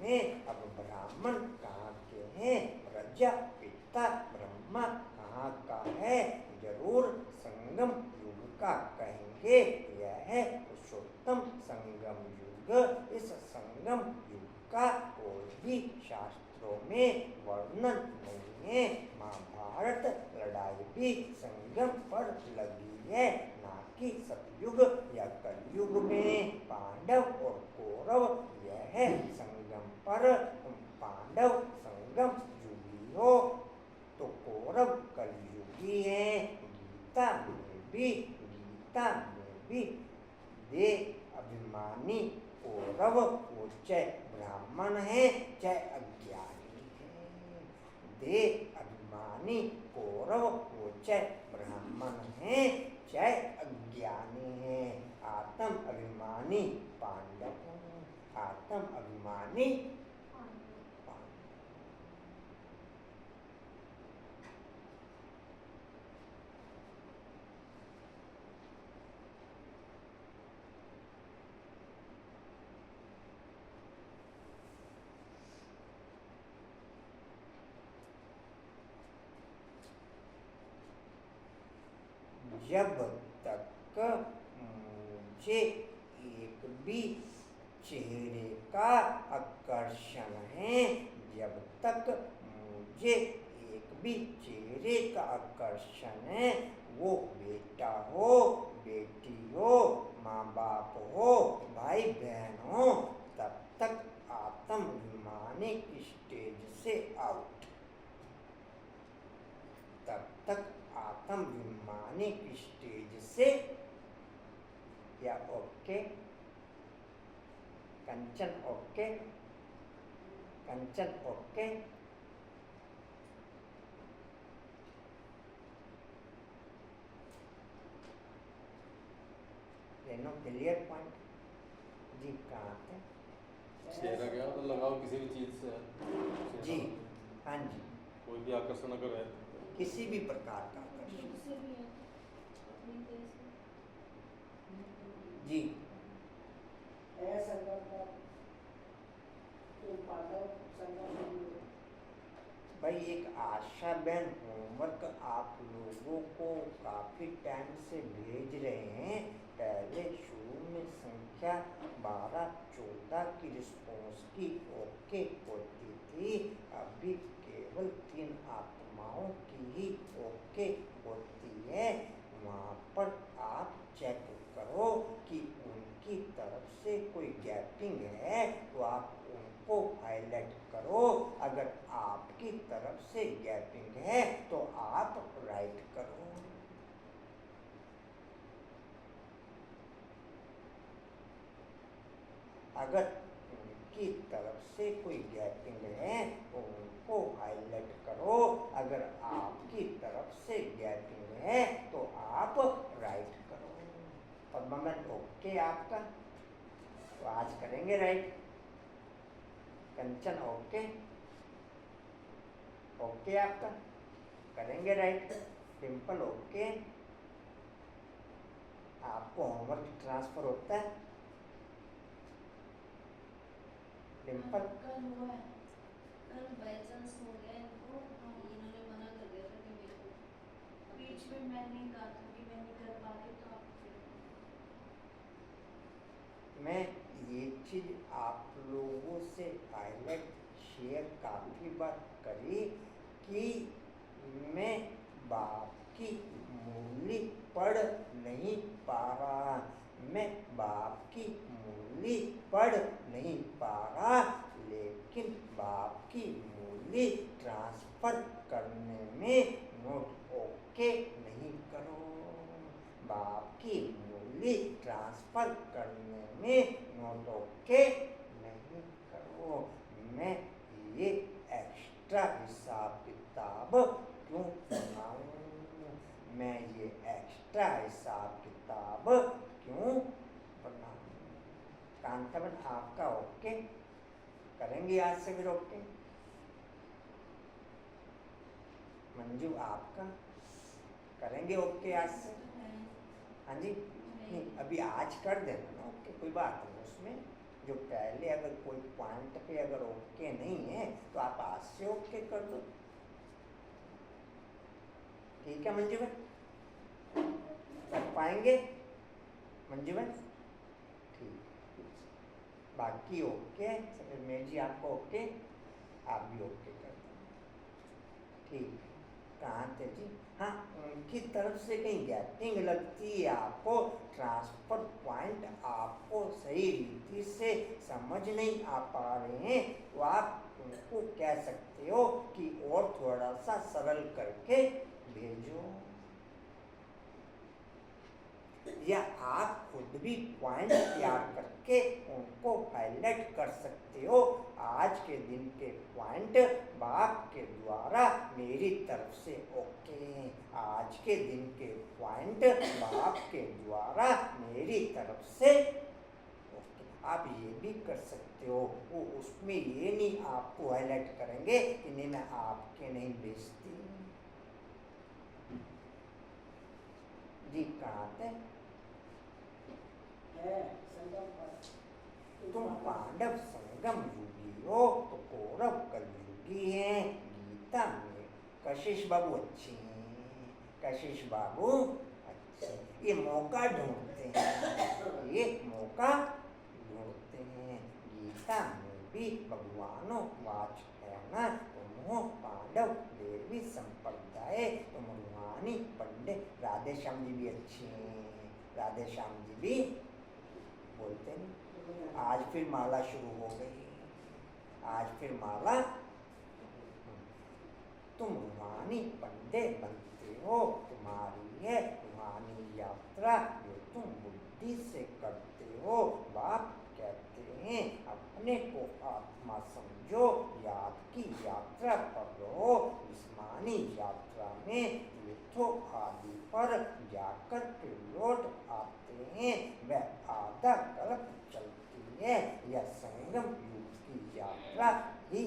में अब ब्राह्मण कहाँ के हैं? प्रजापिता ब्रह्मा कहाँ का है? जरूर संगम युग का कहेंगे। यह है पुरुषोत्तम संगम युग। इस संगम युग का कोई भी शास्त्रों में वर्णन नहीं है। महाभारत लड़ाई भी संगम पर लगी है, ना कि सतयुग या कलयुग में। पांडव और कौरव यह है संगम पर। तुम पांडव संगम युगी हो तो कौरव कलयुगी है। गीता में भी दे अभिमानी कौरव, वो चाहे ब्राह्मण है चाहे अज्ञानी है। दे अभिमानी कौरव, वो चाहे ब्राह्मण है चाहे अज्ञानी है। आत्म अभिमानी पांडव, आत्म अभिमानी जब तक मुझे एक भी चेहरे का आकर्षण है, जब तक मुझे एक भी चेहरे का आकर्षण है, वो बेटा हो, बेटी हो, माँ बाप हो, भाई बहन हो, तब तक आत्मविमानिक स्टेज से आउट। तब तक आत्मविमानिक स्टेज से या ओके कंचन, ओके कंचन, ओके। लेनो क्लियर पॉइंट जी। कहाँ थे? चेहरा क्या तो लगाओ किसी भी चीज़ से चेहरा जी हाँ जी, कोई भी आकर्षण अगर है किसी भी प्रकार का आकर्षण। दूर से भी है अपनी देश में। जी भाई, एक आशा बहन होमवर्क आप लोगों को काफ़ी टाइम से भेज रहे हैं। पहले शुरू में संख्या 12-14 की रिस्पॉन्स की ओके होती थी, अभी केवल 3 आत्माओं की ही ओके होती है। वहाँ पर आप चेक करो कि उनकी तरफ से कोई गैपिंग है तो आप उनको हाईलाइट करो, अगर आपकी तरफ से गैपिंग है तो आप राइट करो। अगर उनकी तरफ से कोई गैपिंग है तो उनको हाईलाइट करो, अगर आपकी तरफ से गैपिंग है तो आप राइट करो। परमानेंट ओके आपका, तो आज करेंगे राइट। कंचन ओके, ओके आपका, करेंगे राइट। डिम्पल ओके, आपको होमवर्क ट्रांसफर होता है डिम्पल? कल हुआ है, कल बाई चांस हो गया इनको, इन्होंने मना कर दिया था कि मेरे को बीच में मैं नहीं कहा था कि मैं नहीं कर पा रही, तो आप फिर मैं ये चीज़ आप लोगों से हाईलाइट शेयर काफ़ी बार करी कि मैं बाप की मूली पढ़ नहीं पा रहा, मैं बाप की मूली पढ़ नहीं पा रहा, लेकिन बाप की मूली ट्रांसफ़र करने में नोट ओके नहीं करो। बाप की मूली ट्रांसफ़र करने में नोट ओके नहीं करो। मैं ये एक्स्ट्रा हिसाब किताब क्यों बनाऊं? मैं ये एक्स्ट्रा हिसाब किताब क्यों बनाऊं? कांतावन आपका ओके, करेंगे आज से फिर ओके। मंजू आपका करेंगे ओके आज से? हाँ जी, नहीं अभी आज कर देना ना ओके, कोई बात नहीं उसमें। जो पहले अगर कोई पॉइंट पे अगर ओके नहीं है तो आप आज से ओके कर दो, ठीक है मंजू भाई? कर पाएंगे मंजू भाई? ठीक, बाकी ओके। समीर जी आपको ओके, आप भी ओके कर दो, ठीक। कहाँ थे जी? हाँ, उनकी तरफ से कहीं गैपिंग लगती है आपको, ट्रांसफर पॉइंट आपको सही रीति से समझ नहीं आ पा रहे हैं, तो आप उनको कह सकते हो कि और थोड़ा सा सरल करके भेजो, या आप खुद भी पॉइंट तैयार करके उनको हाईलाइट कर सकते हो। आज के दिन के पॉइंट बाप के द्वारा मेरी तरफ से ओके, आज के दिन के पॉइंट बाप के द्वारा मेरी तरफ से ओके। आप ये भी कर सकते हो, वो उसमें ये नहीं आपको हाईलाइट करेंगे कि नहीं मैं आपके नहीं बेचती जी। कहाँ थे? तुम पांडव संगम युगी हो तो कौरव कलयुगी हैं। गीता में कशिश बाबू अच्छे हैं, कशिश बाबू अच्छे ये मौका ढूंढते हैं, ये मौका ढूंढते हैं। गीता में भी भगवानों वाच है ना, तुम पांडव देवी संप्रदाय, तुम रूहानी पंडित। राधे श्याम जी भी अच्छे हैं, राधे श्याम जी भी बोलते हैं। आज फिर माला शुरू हो गई, आज फिर माला। तुम रूहानी पंडित बनते हो, तुम्हारी है रूहानी यात्रा जो तुम बुद्धि से करते हो। बाप कहते हैं अपने को आत्मा समझो, याद की यात्रा पर रहो। जिस्मानी यात्रा में तीर्थों आदि पर जाकर के लौट आते हैं, वह आधा कल्प चलती है। यह संगम युग की यात्रा ही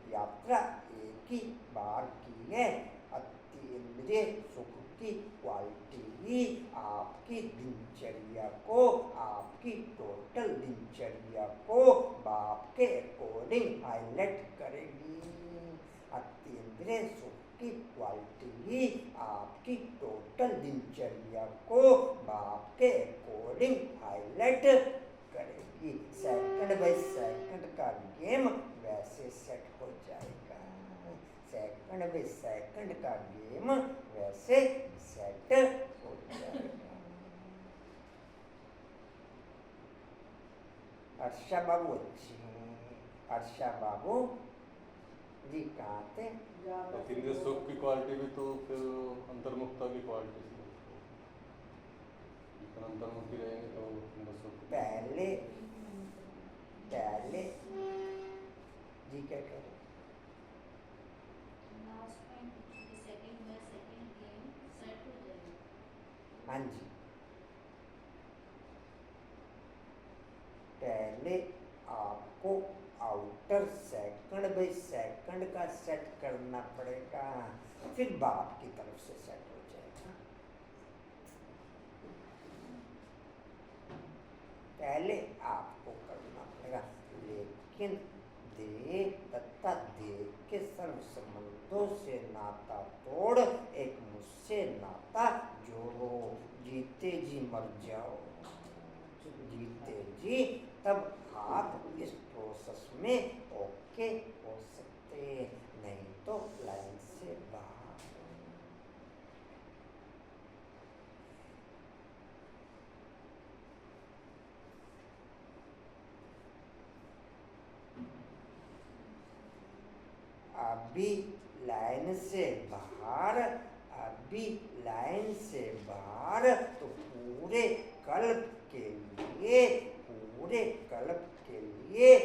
यात्रा एक ही बार की है। अतीन्द्रिय सुख की क्वालिटी ही आपकी दिनचर्या को, आपकी टोटल दिनचर्या को बाप के अकॉर्डिंग हाईलाइट करेगी। अतीन्द्रिय सुख की क्वालिटी ही आपकी टोटल दिनचर्या को बाप के अकॉर्डिंग हाईलाइट करेगी। सेकंड बाय सेकंड का गेम वैसे सेट हो जाएगा, सेकंड बाय सेकंड का गेम वैसे सेट हो जाएगा। अर्षा बाबू अच्छी हैं, अर्षा बाबू जी कहाँ थे? अतीन्द्रिय सुख की क्वालिटी भी तो फिर अंतर्मुखता की क्वालिटी से, अंतर्मुखी रहेंगे तो अंदर सुख। पहले जी क्या कह रहे? Last time second by second game set हो जाएगा। हाँ जी, पहले आपको आउटर सेकंड बाय सेकंड का सेट करना पड़ेगा, फिर बाप की तरफ से सेट हो जाएगा। पहले आपको करना पड़ेगा, लेकिन देह तथा देह के सर्व संबंधों से नाता तोड़ एक मुझसे नाता जोड़ो। जीते जी मर जाओ, जीते जी तब आप इस प्रोसेस में ओके हो सकते, नहीं तो लाइन से बाहर। अभी लाइन से बाहर, अभी लाइन से बाहर, तो पूरे कल्प के लिए, पूरे कल्प के लिए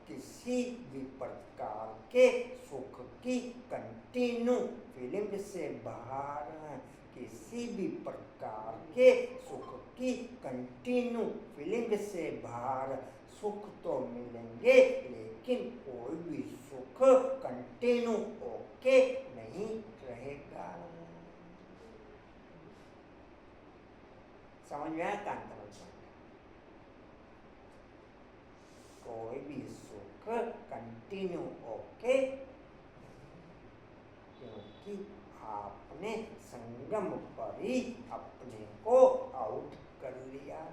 किसी भी प्रकार के सुख की कंटिन्यू फीलिंग से बाहर, किसी भी प्रकार के सुख की कंटिन्यू फीलिंग से बाहर। सुख तो मिलेंगे लेकिन कोई भी सुख कंटिन्यू ओके नहीं रहेगा। समझ में आया कांता? कोई भी सुख कंटिन्यू ओके, क्योंकि आपने संगम पर ही अपने को आउट कर लिया।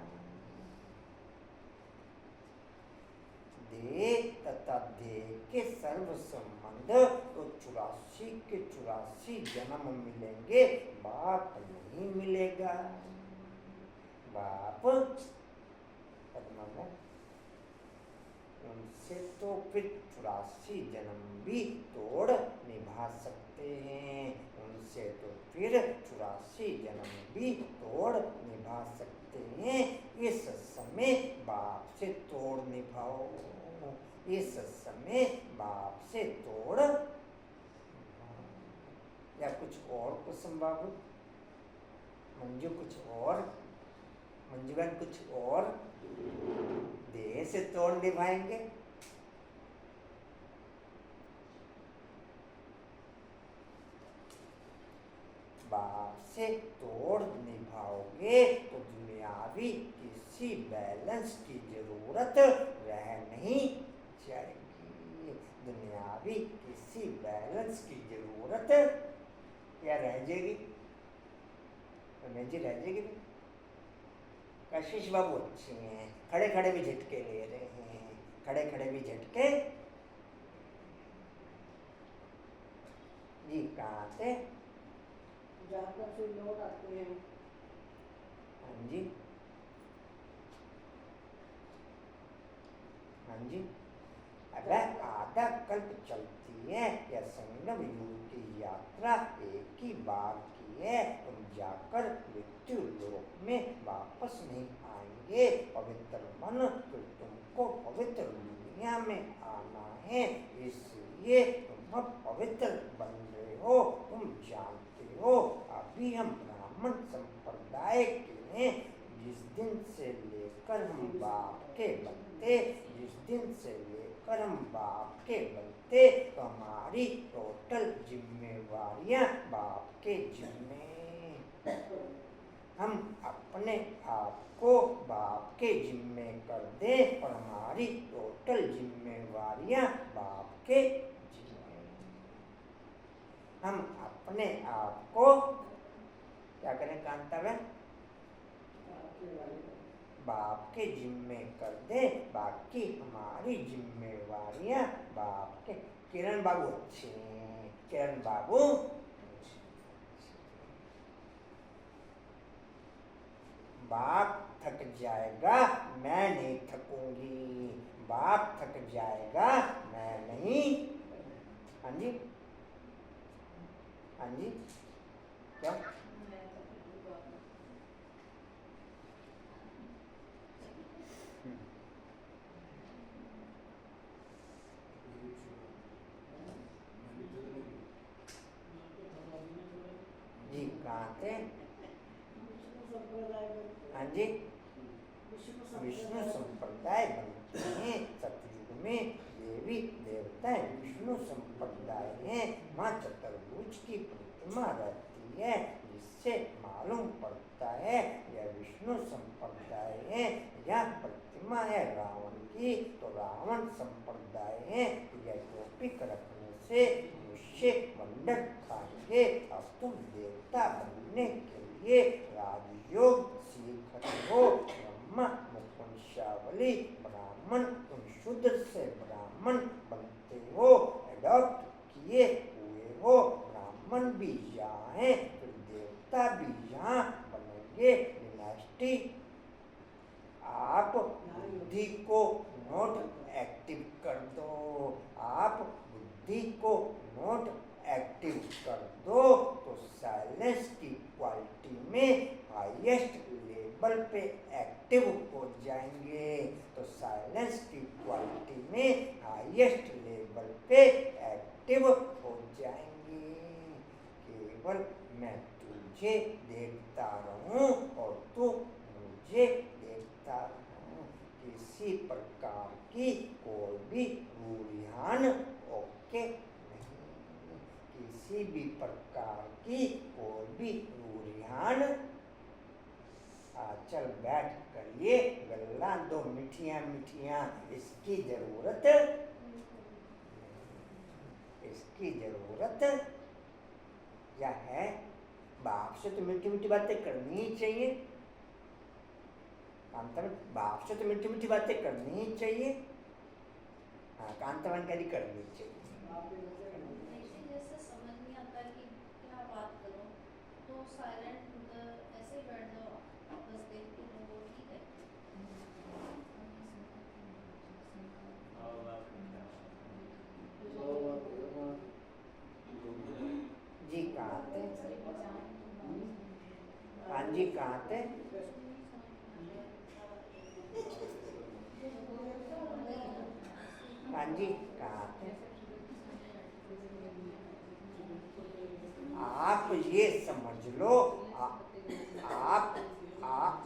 देह तथा देह के सर्व संबंध तो 84 के 84 जन्म मिलेंगे, बाप नहीं मिलेगा। बाप उनसे तो फिर 84 जन्म भी तोड़ निभा सकते हैं, उनसे तो फिर 84 जन्म भी तोड़ निभा सकते हैं। इस समय बाप से तोड़ निभाओ, इस समय बाप से तोड़। या कुछ और कुसुम बाबू, मंजू कुछ और, मंजूबन कुछ और देह से तोड़ निभाएंगे? बाप से तोड़ निभाओगे तो दुनियावी किसी बैलेंस की जरूरत रह नहीं जाएगी। दुनियावी किसी बैलेंस की जरूरत क्या रह जाएगी? रमेश जी रह जाएगी। कशिश बाबू अच्छी हैं, खड़े खड़े भी झटके ले रहे हैं, खड़े खड़े भी झटके। जी कहाँ से? जाकर फिर लौट आते हैं। हाँ जी, हाँ जी। अगर आधा कल्प चलती है यह संगम युग की यात्रा, एक ही बार की है, तुम जाकर मृत्यु लोक में वापस नहीं आएंगे। पवित्र मन, तो तुमको पवित्र दुनिया में आना है, इसलिए तुम अब पवित्र बन रहे हो। तुम जानते हो अभी हम ब्राह्मण संप्रदाय के हैं। जिस दिन से लेकर हम बाप के बनते, जिस दिन से लेकर हम बाप के बनते, तो हमारी टोटल जिम्मेवारियां बाप के जिम्मे। हम अपने आप को बाप के जिम्मे कर दें और हमारी टोटल जिम्मेवारियां बाप के जिम्मे। हम अपने आप को क्या करें कांता में? बाप के जिम्मे कर दे, बाकी हमारी जिम्मेवारियां बाप के। किरण बाबू अच्छे हैं, किरण बाबू। बाप थक जाएगा, मैं नहीं थकूंगी। बाप थक जाएगा, मैं नहीं। हाँ जी, हाँ जी, क्या? जी कहाँ थे? हाँ जी, विष्णु संप्रदाय बनते हैं। सतयुग में देवी देवताएं विष्णु संप्रदाय हैं। माँ चतुर्भुज की प्रतिमा रहती है, जिससे मालूम पड़ता है यह विष्णु संप्रदाय है। यह प्रतिमा है रावण की, तो रावण संप्रदाय है। यह टोपिक रखने से मनुष्य मंडल खाएंगे। अब तुम देवता बनने के लिए राजयोग सीख रहे हो। ब्रह्मा मुकुंशावली ब्राह्मण, तुम शूद्र से ब्राह्मण बनते हो, एडॉप्ट किए हुए हो। ब्राह्मण भी यहाँ है, फिर देवता भी यहाँ बनेंगे। डिनास्टी। आप बुद्धि को नोट एक्टिव कर दो, आप बुद्धि को नोट एक्टिव कर दो, तो साइलेंस की क्वालिटी में हाईएस्ट लेवल पे एक्टिव हो जाएंगे। तो साइलेंस की क्वालिटी में हाईएस्ट लेवल पे एक्टिव हो जाएंगे। केवल मैं तुझे देखता रहूं और तू मुझे देखता रहूं। किसी प्रकार की कोई भी रूढ़ियान ओके नहीं, किसी भी प्रकार की कोई भी रूढ़ियान। चल बैठ करिए, गल्ला दो मिठियाँ मिठियाँ, इसकी जरूरत, इसकी जरूरत क्या है? बाप से तो मीठी मीठी बातें करनी ही चाहिए। कांतावन, बाप से तो मीठी मीठी बातें करनी ही चाहिए। हाँ, कांतावन करी करनी चाहिए। जैसे समझ नहीं आता कि क्या बात करो, तो साइलेंट ऐसे ही बैठ जाओ, बस देखते रहो, ठीक है। जी कहाँ थे? हाँ जी कहाँ थे? हाँ जी कहाँ थे? आप ये समझ लो, आप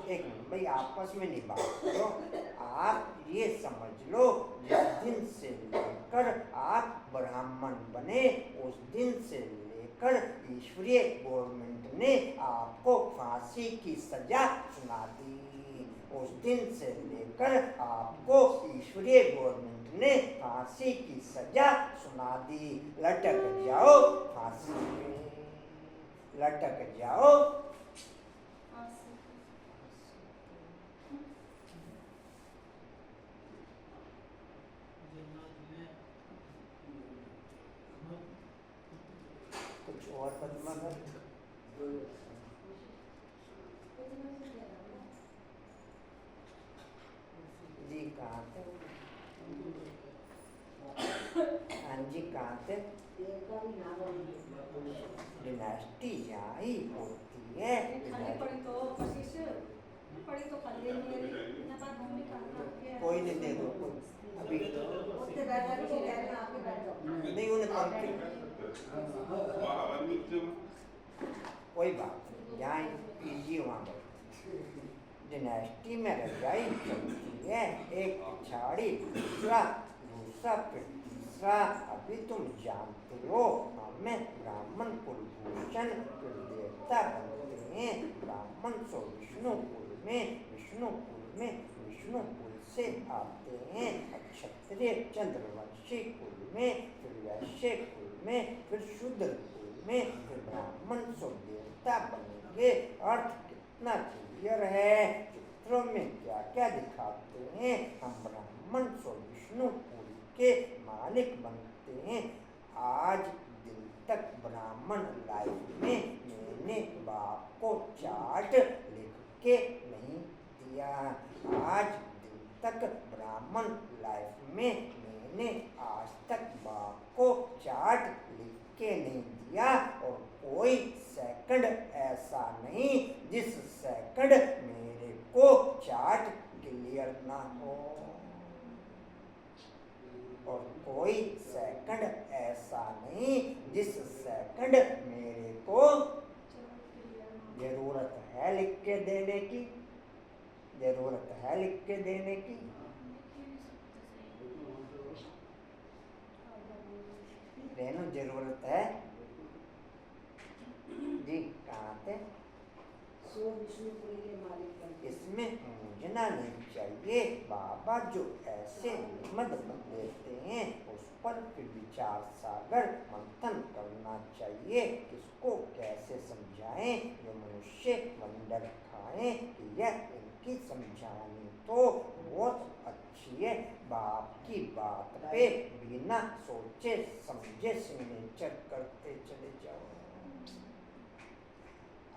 एक मिनट भाई, आपस में नहीं बात करो। आप ये समझ लो, जिस दिन से लेकर आप ब्राह्मण बने, उस दिन से लेकर ईश्वरीय गवर्नमेंट ने आपको फांसी की सजा सुना दी। उस दिन से लेकर आपको ईश्वरीय गवर्नमेंट ने फांसी की सजा सुना दी। लटक जाओ फांसी में, लटक जाओ और पद्मा कर जी कहाँ थे? हाँ जी कहाँ थे? डिनास्टी यहाँ ही होती है। खाली पड़ी तो कशिश पड़ी तो खाली नहीं है ना बात मम्मी का कोई नहीं दे दो अभी उसके बैठ जाओ वो कह रहे हैं आपके बैठ जाओ नहीं उन्हें पंक्ति कोई बात नहीं यहाँ इजी वहाँ पर डिनास्टी में रजाई चलती है एक पिछाड़ी दूसरा दूसरा फिर तीसरा। अभी तुम जानते हो हमें ब्राह्मण कुलभूषण फिर देवता बनते हैं। ब्राह्मण सो विष्णु कुल में विष्णु कुल से आते हैं। क्षत्रिय चंद्रवंशी कुल में फिर वैश्य कुल में फिर शूद्र कुल में फिर ब्राह्मण सो देवता बनेंगे। अर्थ कितना क्लियर है। चित्रों में क्या क्या दिखाते हैं। हम ब्राह्मण सो विष्णु कुल के मालिक बनते हैं। आज दिन तक ब्राह्मण लाइफ में मैंने बाप को चार्ट लिख के नहीं दिया। आज दिन तक ब्राह्मण लाइफ में मैंने आज तक बाप को चार्ट लिख के नहीं दिया। और कोई सेकंड ऐसा नहीं जिस सेकंड मेरे को चार्ट क्लियर ना हो। और कोई सेकंड ऐसा नहीं जिस सेकंड मेरे को जरूरत है लिख के देने की। जरूरत है लिख के देने की। रेनू जरूरत है जी कहाँ थे? सो विष्णुपुरी के मालिक बनते हैं। इसमें मूंझना नहीं चाहिए। बाबा जो ऐसे निमद देते हैं उस पर फिर विचार सागर मंथन करना चाहिए। किसको कैसे समझाएं जो मनुष्य वंडर खाएं कि यह इनकी समझानी तो बहुत अच्छी है। बाप की बात पे बिना सोचे समझे सिग्नेचर करते चले जाओ।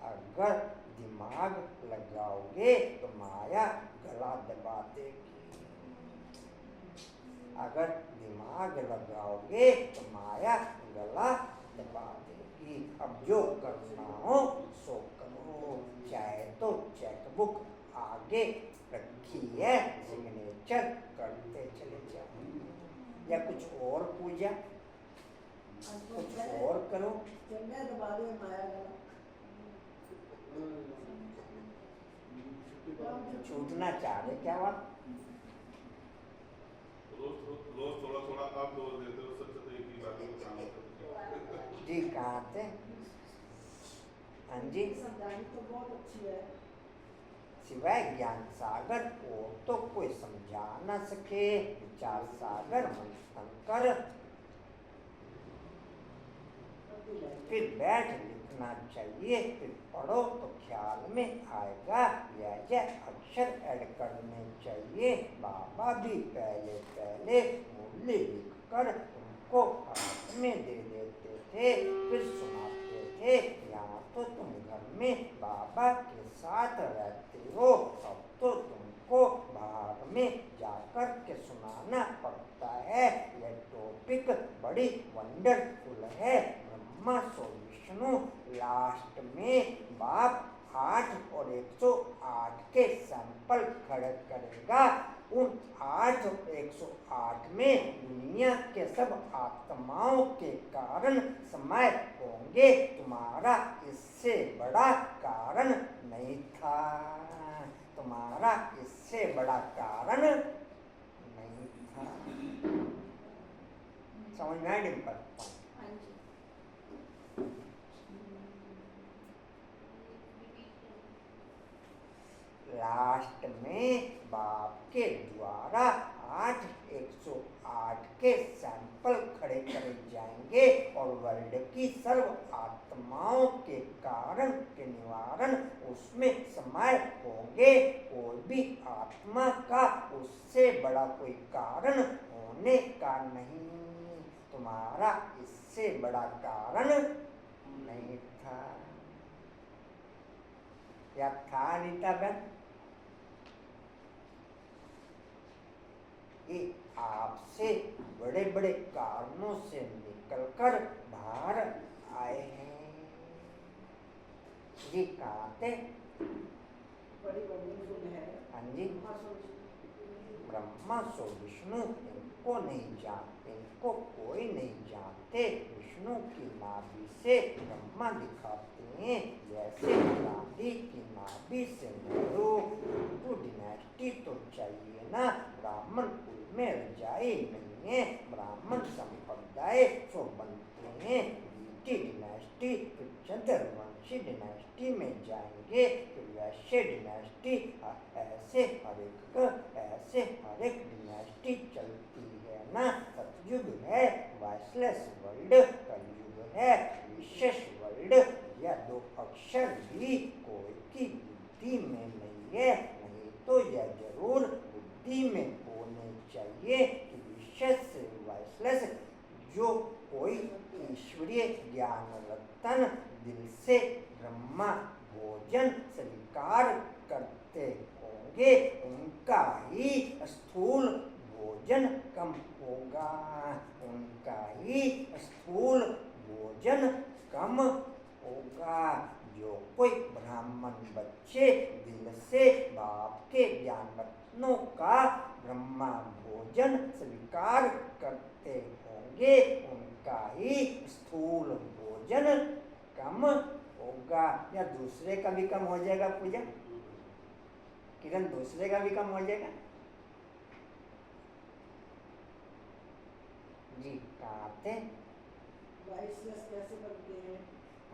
अगर दिमाग लगाओगे तो माया गला दबा देगी। अगर दिमाग लगाओगे तो माया गला दबा देगी। अब जो करना हो सो करो। चाहे तो चेकबुक आगे रखी है सिग्नेचर करते चले जाओ। या कुछ और पूजा कुछ और करो। चंदा दबा दो माया गला। छूटना चाह रहे क्या बात? रोज थोड़ा थोड़ा आप डोज देते हो सबसे तो एक ही बात में काम होता है। जी कहाँ थे? हाँ जी समझानी तो बहुत अच्छी है। सिवाय ज्ञान सागर को तो कोई समझा न सके। विचार सागर मंथन कर फिर बैठ लिखना चाहिए। फिर पढ़ो तो ख्याल में आएगा। यह अक्षर ऐड करने चाहिए। बाबा भी पहले पहले मूल्य लिखकर तुमको हाथ में दे देते थे फिर सुनाते थे। यहाँ तो तुम घर में बाबा के साथ रहते हो। अब तो तुमको बाहर में जाकर के सुनाना पड़ता है। यह टॉपिक बड़ी वंडरफुल है। ब्रह्मा सो विष्णु लास्ट में बाप 8 और 108 के सैंपल खड़े करेगा। उन 8 और 108 में दुनिया के सब आत्माओं के कारण समय होंगे। तुम्हारा इससे बड़ा कारण नहीं था। तुम्हारा इससे बड़ा कारण नहीं था। समझ में आया डिम्पल? लास्ट में बाप के द्वारा 108 के सैंपल खड़े करे जाएंगे और वर्ल्ड की सर्व आत्माओं के कारण के निवारण उसमें समय होंगे। कोई भी आत्मा का उससे बड़ा कोई कारण होने का नहीं। तुम्हारा इससे बड़ा कारण नहीं था। या था अनीता बहन? ये आपसे बड़े बड़े कारणों से निकलकर बाहर आए हैं। ये कहाँ थे? बड़ी बड़ी जो है हाँ जी, ब्रह्मा सो विष्णु, इनको नहीं जानते, इनको कोई नहीं जानते। विष्णु की नाभि से ब्रह्मा दिखाते हैं, जैसे गांधी की नाभि से नेहरू। तो डिनेस्टी तो चाहिए ना, ब्राह्मण कुल में रजाई नहीं है, ब्राह्मण संप्रदाय तो बनते हैं। बीटी डिनेस्टी, फिर चंद्रवंशी डिनेस्टी में जाएंगे, फिर वैश्य डिनेस्टी, ऐसे हर एक डिनेस्टी चलती है ना। सतयुग है वाइसलेस वर्ल्ड, कलयुग है विशेष वर्ल्ड। यह दो अक्षर भी कोई की बुद्धि में नहीं है, नहीं तो यह जरूर बुद्धि में होने चाहिए कि विशेष से वाइसलेस। जो कोई ईश्वरीय ज्ञान रतन दिल से ब्रह्मा भोजन स्वीकार करते होंगे, उनका ही स्थूल भोजन कम होगा, उनका ही स्थूल भोजन कम होगा। जो कोई ब्राह्मण बच्चे दिल से बाप के ज्ञान रत्नों का ब्रह्मा भोजन स्वीकार करते होंगे, उनका ही स्थूल भोजन कम होगा। या दूसरे का भी कम हो जाएगा पूजा? किरण, दूसरे का भी कम हो जाएगा? जी, कहाँ थे? वाइसलेस कैसे बनते हैं?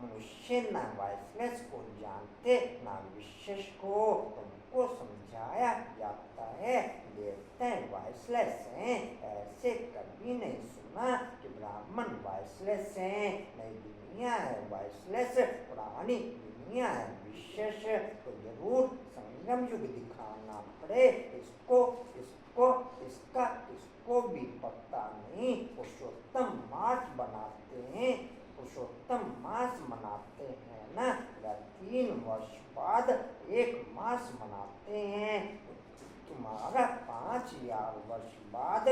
मनुष्य ना वाइसलेस को जानते ना विशेष को, तुमको समझाया जाता है। देवता वाइसलेस हैं, ऐसे कभी नहीं सुना कि ब्राह्मण वाइसलेस हैं। नई दुनिया है वाइसलेस, पुरानी दुनिया है विशेष। तो जरूर संगम युग दिखाना पड़े। इसको इसको भी पता नहीं। पुरुषोत्तम मास बनाते हैं, पुरुषोत्तम मास मनाते हैं ना, 3 वर्ष बाद एक मास मनाते हैं। तुम्हारा 5000 वर्ष बाद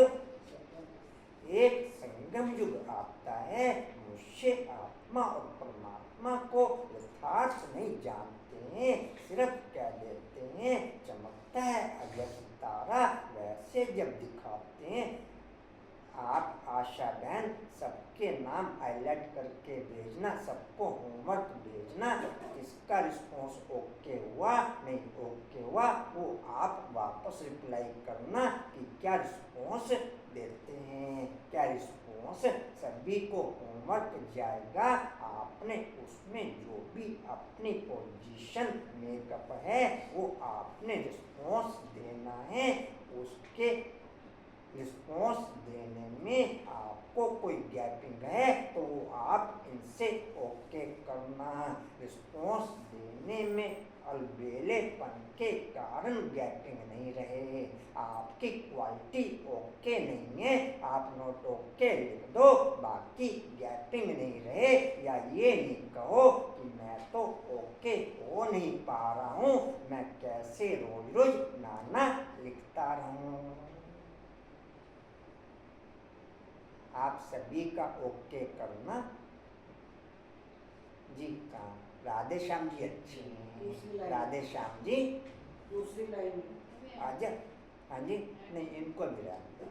एक संगम युग आता है। मनुष्य आत्मा और परमात्मा को यथार्थ नहीं जानते हैं, सिर्फ कह देते हैं। चमकता है अजय सितारा, वैसे जब दिखाते हैं। आप आशा बहन सबके नाम हाईलाइट करके भेजना, सबको होमवर्क भेजना। किसका रिस्पॉन्स ओके हुआ नहीं ओके हुआ, वो आप वापस रिप्लाई करना कि क्या रिस्पॉन्स देते हैं, क्या रिस्पॉन्स। सभी को होमवर्क जाएगा। आपने उसमें जो भी अपनी पोजीशन मेकअप है वो आपने रिस्पॉन्स देना है। उसके रिस्पॉन्स देने में आपको कोई गैपिंग है तो वो आप इनसे ओके करना। रिस्पॉन्स देने में अलबेलेपन के कारण गैपिंग नहीं रहे। आपकी क्वालिटी ओके नहीं है, आप नोट ओके लिख दो, बाकी गैपिंग नहीं रहे। या ये नहीं कहो कि मैं तो ओके हो नहीं पा रहा हूँ, मैं कैसे रोज रोज नाना लिखता रहूँ। आप सभी का ओके करना। जी कहाँ? राधे श्याम जी अच्छी हैं, राधे श्याम जी दूसरी लाइन में आजा। हाँ जी, नहीं इनको भी रहने दो।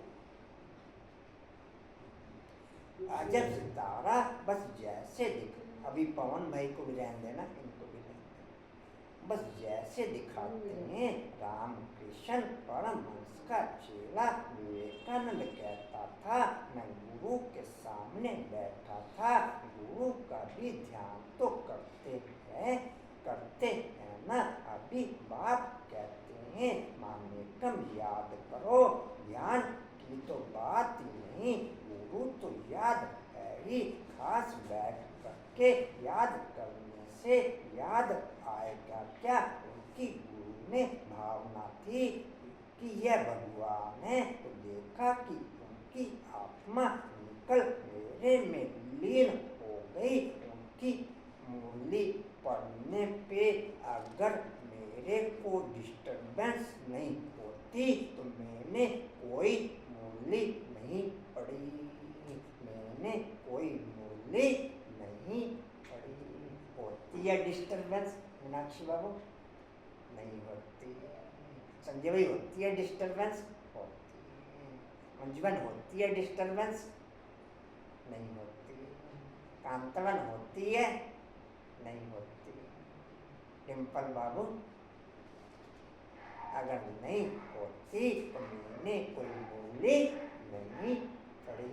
अजब सितारा बस जैसे दिख, अभी पवन भाई को भी रहने देना, इनको भी रहने देना। बस जैसे दिखाते हैं रामकृष्ण परमहंस का चेला विवेकानंद कहता था, मैं गुरु के सामने बैठा था, गुरु का भी ध्यान तो करते हैं ना। अभी बाप कहते हैं माने कम याद करो, ध्यान की तो बात ही नहीं, गुरु तो याद है ही। खास बैठ करके याद करने से याद आएगा क्या? उनकी गुरु में भावना थी कि यह भगवान है, तो देखा कि उनकी आत्मा निकल मेरे में लीन हो गई। उनकी डिस्टर्बेंस नहीं होती तो मैंने कोई मूली नहीं पड़ी, मैंने कोई मूली नहीं पड़ी। होती है डिस्टर्बेंस मीनाक्षी बाबू? नहीं होती। संजय भाई होती है डिस्टर्बेंस? होती है। मंजुबन होती है डिस्टर्बेंस? नहीं होती। कांतवन होती है? नहीं होती। डिम्पल बाबू अगर नहीं होती तो मैंने कोई मूली नहीं पड़ी।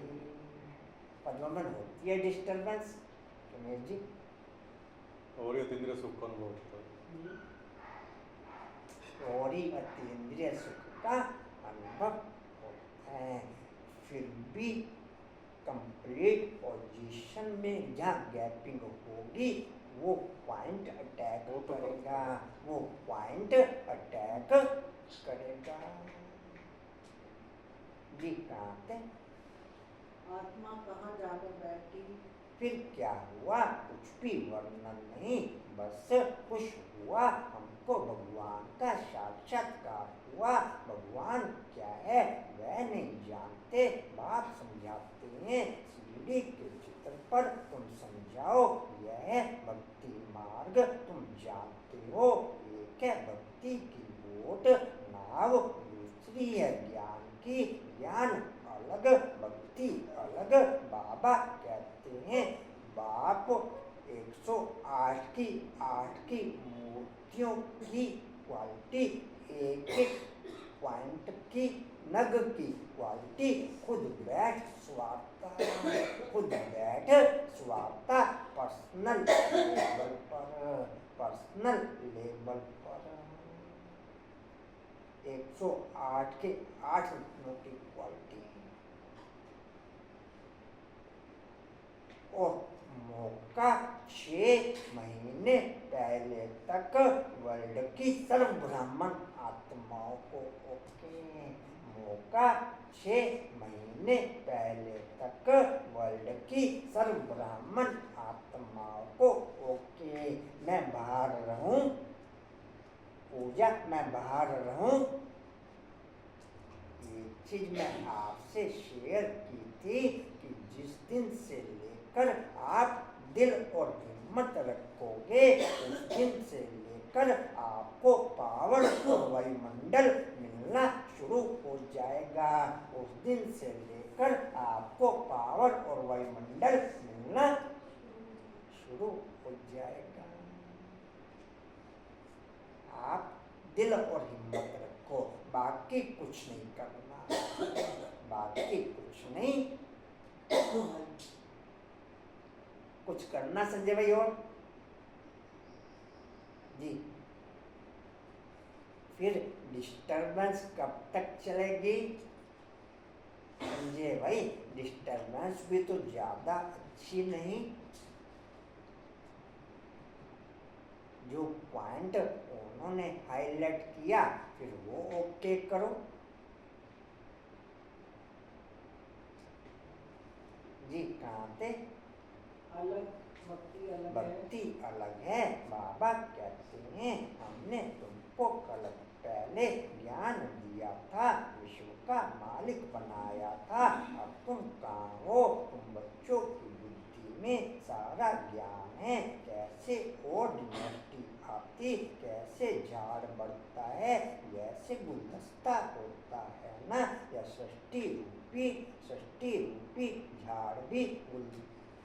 पद्मन होती है डिस्टर्बेंस? रमेश जी? और अतीन्द्रिय सुख का अनुभव होता है। और ही अतीन्द्रिय सुख का अनुभव होता है। फिर भी कंप्लीट पोजीशन में जहाँ गैपिंग होगी वो पॉइंट अटैक करेगा, वो पॉइंट अटैक करेगा। जी कहाँ थे? आत्मा कहाँ जाकर बैठी? फिर क्या हुआ? कुछ भी वर्णन नहीं, बस खुश हुआ। हमको भगवान का साक्षात्कार हुआ। भगवान क्या है वह नहीं जानते, बाप समझाते हैं। सीढ़ी के चित्र पर तुम समझाओ, यह भक्ति मार्ग तुम जानते हो। एक है भक्ति की बोट नाव, दूसरी है ज्ञान की। ज्ञान अलग, भक्ति अलग। बाबा कहते हैं बाप 108 की 8 की मूर्तियों की क्वालिटी, एक एक पॉइंट की नग की क्वालिटी खुद बैठ स्वार्ता, खुद बैठ स्वार्ता पर्सनल लेवल पर, पर्सनल लेवल पर 108 के 8 रत्नों की क्वालिटी। और मौका 6 महीने पहले तक वर्ल्ड की सर्व ब्राह्मण आत्माओं को ओके, मौका 6 महीने पहले तक वर्ल्ड की सर्व ब्राह्मण आत्माओं को ओके। मैं बाहर रहूं पूजा, मैं बाहर रहूं, ये चीज मैं आपसे शेयर की थी कि जिस दिन से लेकर आप दिल और हिम्मत रखोगे उस दिन से लेकर आपको पावर और वायुमंडल मिलना शुरू हो जाएगा। उस दिन से लेकर आपको पावर और वायुमंडल मिलना शुरू हो जाएगा। आप दिल और हिम्मत रखो, बाकी कुछ नहीं करना, बाकी कुछ नहीं कुछ करना। संजय भाई और जी, फिर डिस्टरबेंस कब तक चलेगी? संजय भाई डिस्टरबेंस भी तो ज्यादा अच्छी नहीं। जो पॉइंट उन्होंने हाईलाइट किया फिर वो ओके करो। जी कहाँ थे? अलग भक्ति अलग है। भक्ति अलग है। बाबा कहते हैं हमने तुमको कल पहले ज्ञान दिया था, विश्व का मालिक बनाया था। अब तुम कहाँ हो? तुम बच्चों की बुद्धि में सारा ज्ञान है। कैसे ऑर्डिनरी आती, कैसे झाड़ बढ़ता है, जैसे गुलदस्ता होता है ना, या सृष्टि रूपी झाड़ भी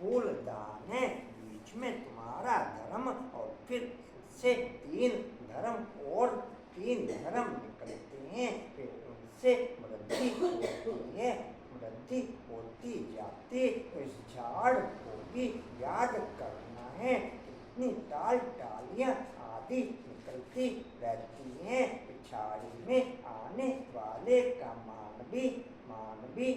फूलदान है। बीच में तुम्हारा धर्म और फिर से 3 धर्म और 3 धर्म निकलते हैं। फिर उनसे वृद्धि होती है, वृद्धि होती जाती। तो इस झाड़ को भी याद करना है। कितनी टालियां आदि निकलती रहती हैं। पिछाड़ी में आने वाले का मान भी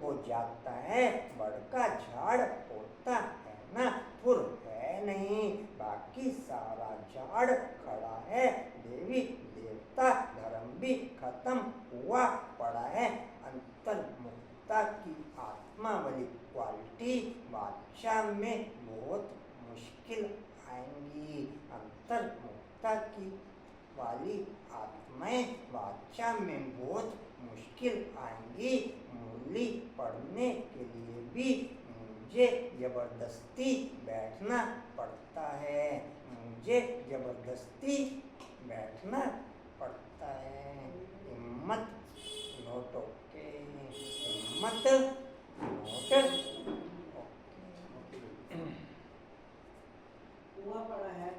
हो जाता है। बड़का झाड़ होता है ना, फुर है नहीं, बाकी सारा झाड़ खड़ा है। देवी देवता धर्म भी खत्म हुआ पड़ा है। अंतर्मुखता की आत्मा वाली क्वालिटी बादशाह में बहुत मुश्किल आएंगी। अंतर्मुखता की वाली आत्माएं वाचा में बहुत मुश्किल आएंगी। मूली पढ़ने के लिए भी मुझे जबरदस्ती बैठना पड़ता है। मुझे जबरदस्ती बैठना पड़ता है। हिम्मत नोट ओके, हिम्मत नोट हुआ पड़ा है।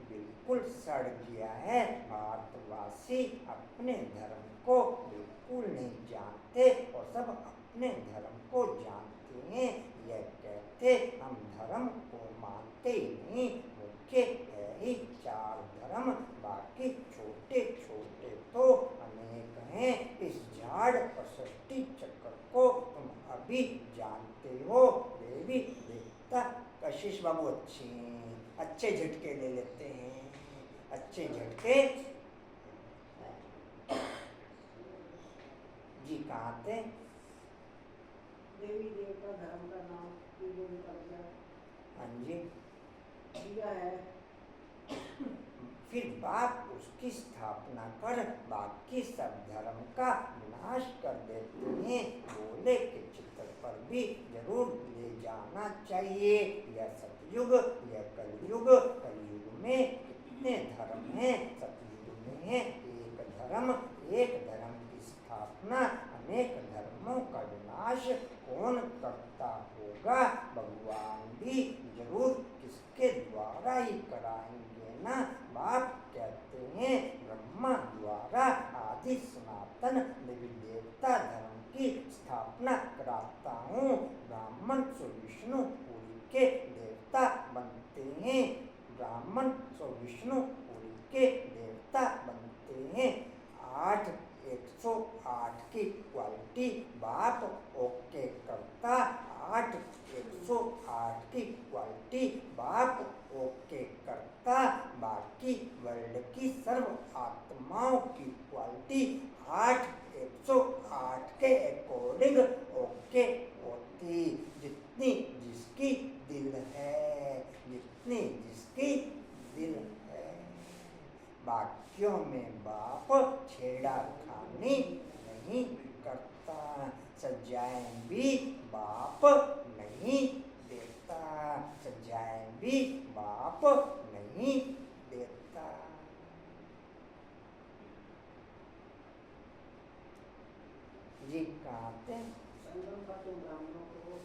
बिल्कुल सड़ गया है। भारतवासी अपने धर्म को बिल्कुल नहीं जानते और सब अपने धर्म को जानते हैं। यह कहते हम धर्म को मानते ही नहीं। मुख्य है ही 4 धर्म, बाकी छोटे छोटे तो अनेक हैं। इस झाड़ और सृष्टि चक्र को तुम अभी जानते हो। देवी देवता कशिश बाबू अच्छे झटके ले लेते हैं, अच्छे झटके। जी कहाँ थे? देवी देवता धर्म का नाम हाँ जी। दिया है। फिर बाप उसकी स्थापना कर बाकी सब धर्म का विनाश कर देते हैं। बोले के चित्र पर भी जरूर ले जाना चाहिए। यह सतयुग, यह कलयुग। कलयुग में कितने धर्म हैं? सतयुग में है एक धर्म। एक धर्म की स्थापना, अनेक धर्मों का विनाश कौन करता होगा? भगवान भी जरूर किसके द्वारा ही कराएंगे ना। बाप कहते हैं ब्रह्मा द्वारा आदि सनातन देवी देवता धर्म की स्थापना कराता हूँ। ब्राह्मण सो विष्णु पुरी के देवता बनते हैं। ब्राह्मण सो विष्णु पुरी के देवता बनते हैं। 108 की क्वालिटी बाप ओके करता। 108 की क्वालिटी बाप ओके करता। बाकी वर्ल्ड की सर्व आत्माओं की क्वालिटी 108 के अकॉर्डिंग ओके होती। जितनी जिसकी दिल है, जितनी जिसकी दिल है। बाकियों में बाप छेड़खानी नहीं करता। सजाएं भी बाप नहीं देता। सजाएं भी बाप नहीं देता। जी कहाँ थे? संगम पर तुम ब्राह्मणों को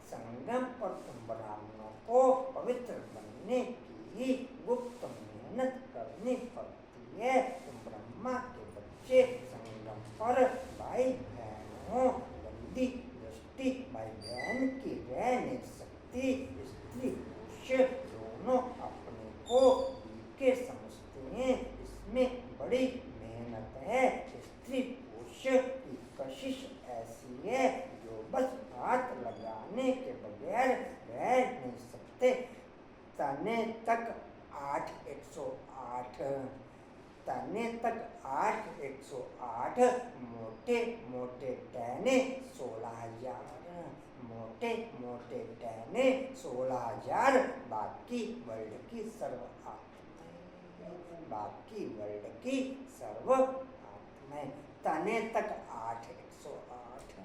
संगम पर तुम ब्राह्मणों को पवित्र बनने की ही गुप्त मेहनत करनी पड़ती है। तुम ब्रह्मा के बच्चे संगम पर भाई बहनों, गंदी दृष्टि भाई बहन की रह नहीं सकती। स्त्री पुरुष दोनों अपने को बीके समझते हैं। इसमें बड़ी मेहनत है। स्त्री पुरुष की कशिश ऐसी है जो बस हाथ लगाने के बगैर रह नहीं सकते। तने तक 8 तने तक 108 मोटे मोटे टहने 16,000। मोटे मोटे टहने 16,000। बाकी वर्ल्ड की सर्व आत्माएं, बाकी वर्ल्ड की सर्व आत्माएं। तने तक 108।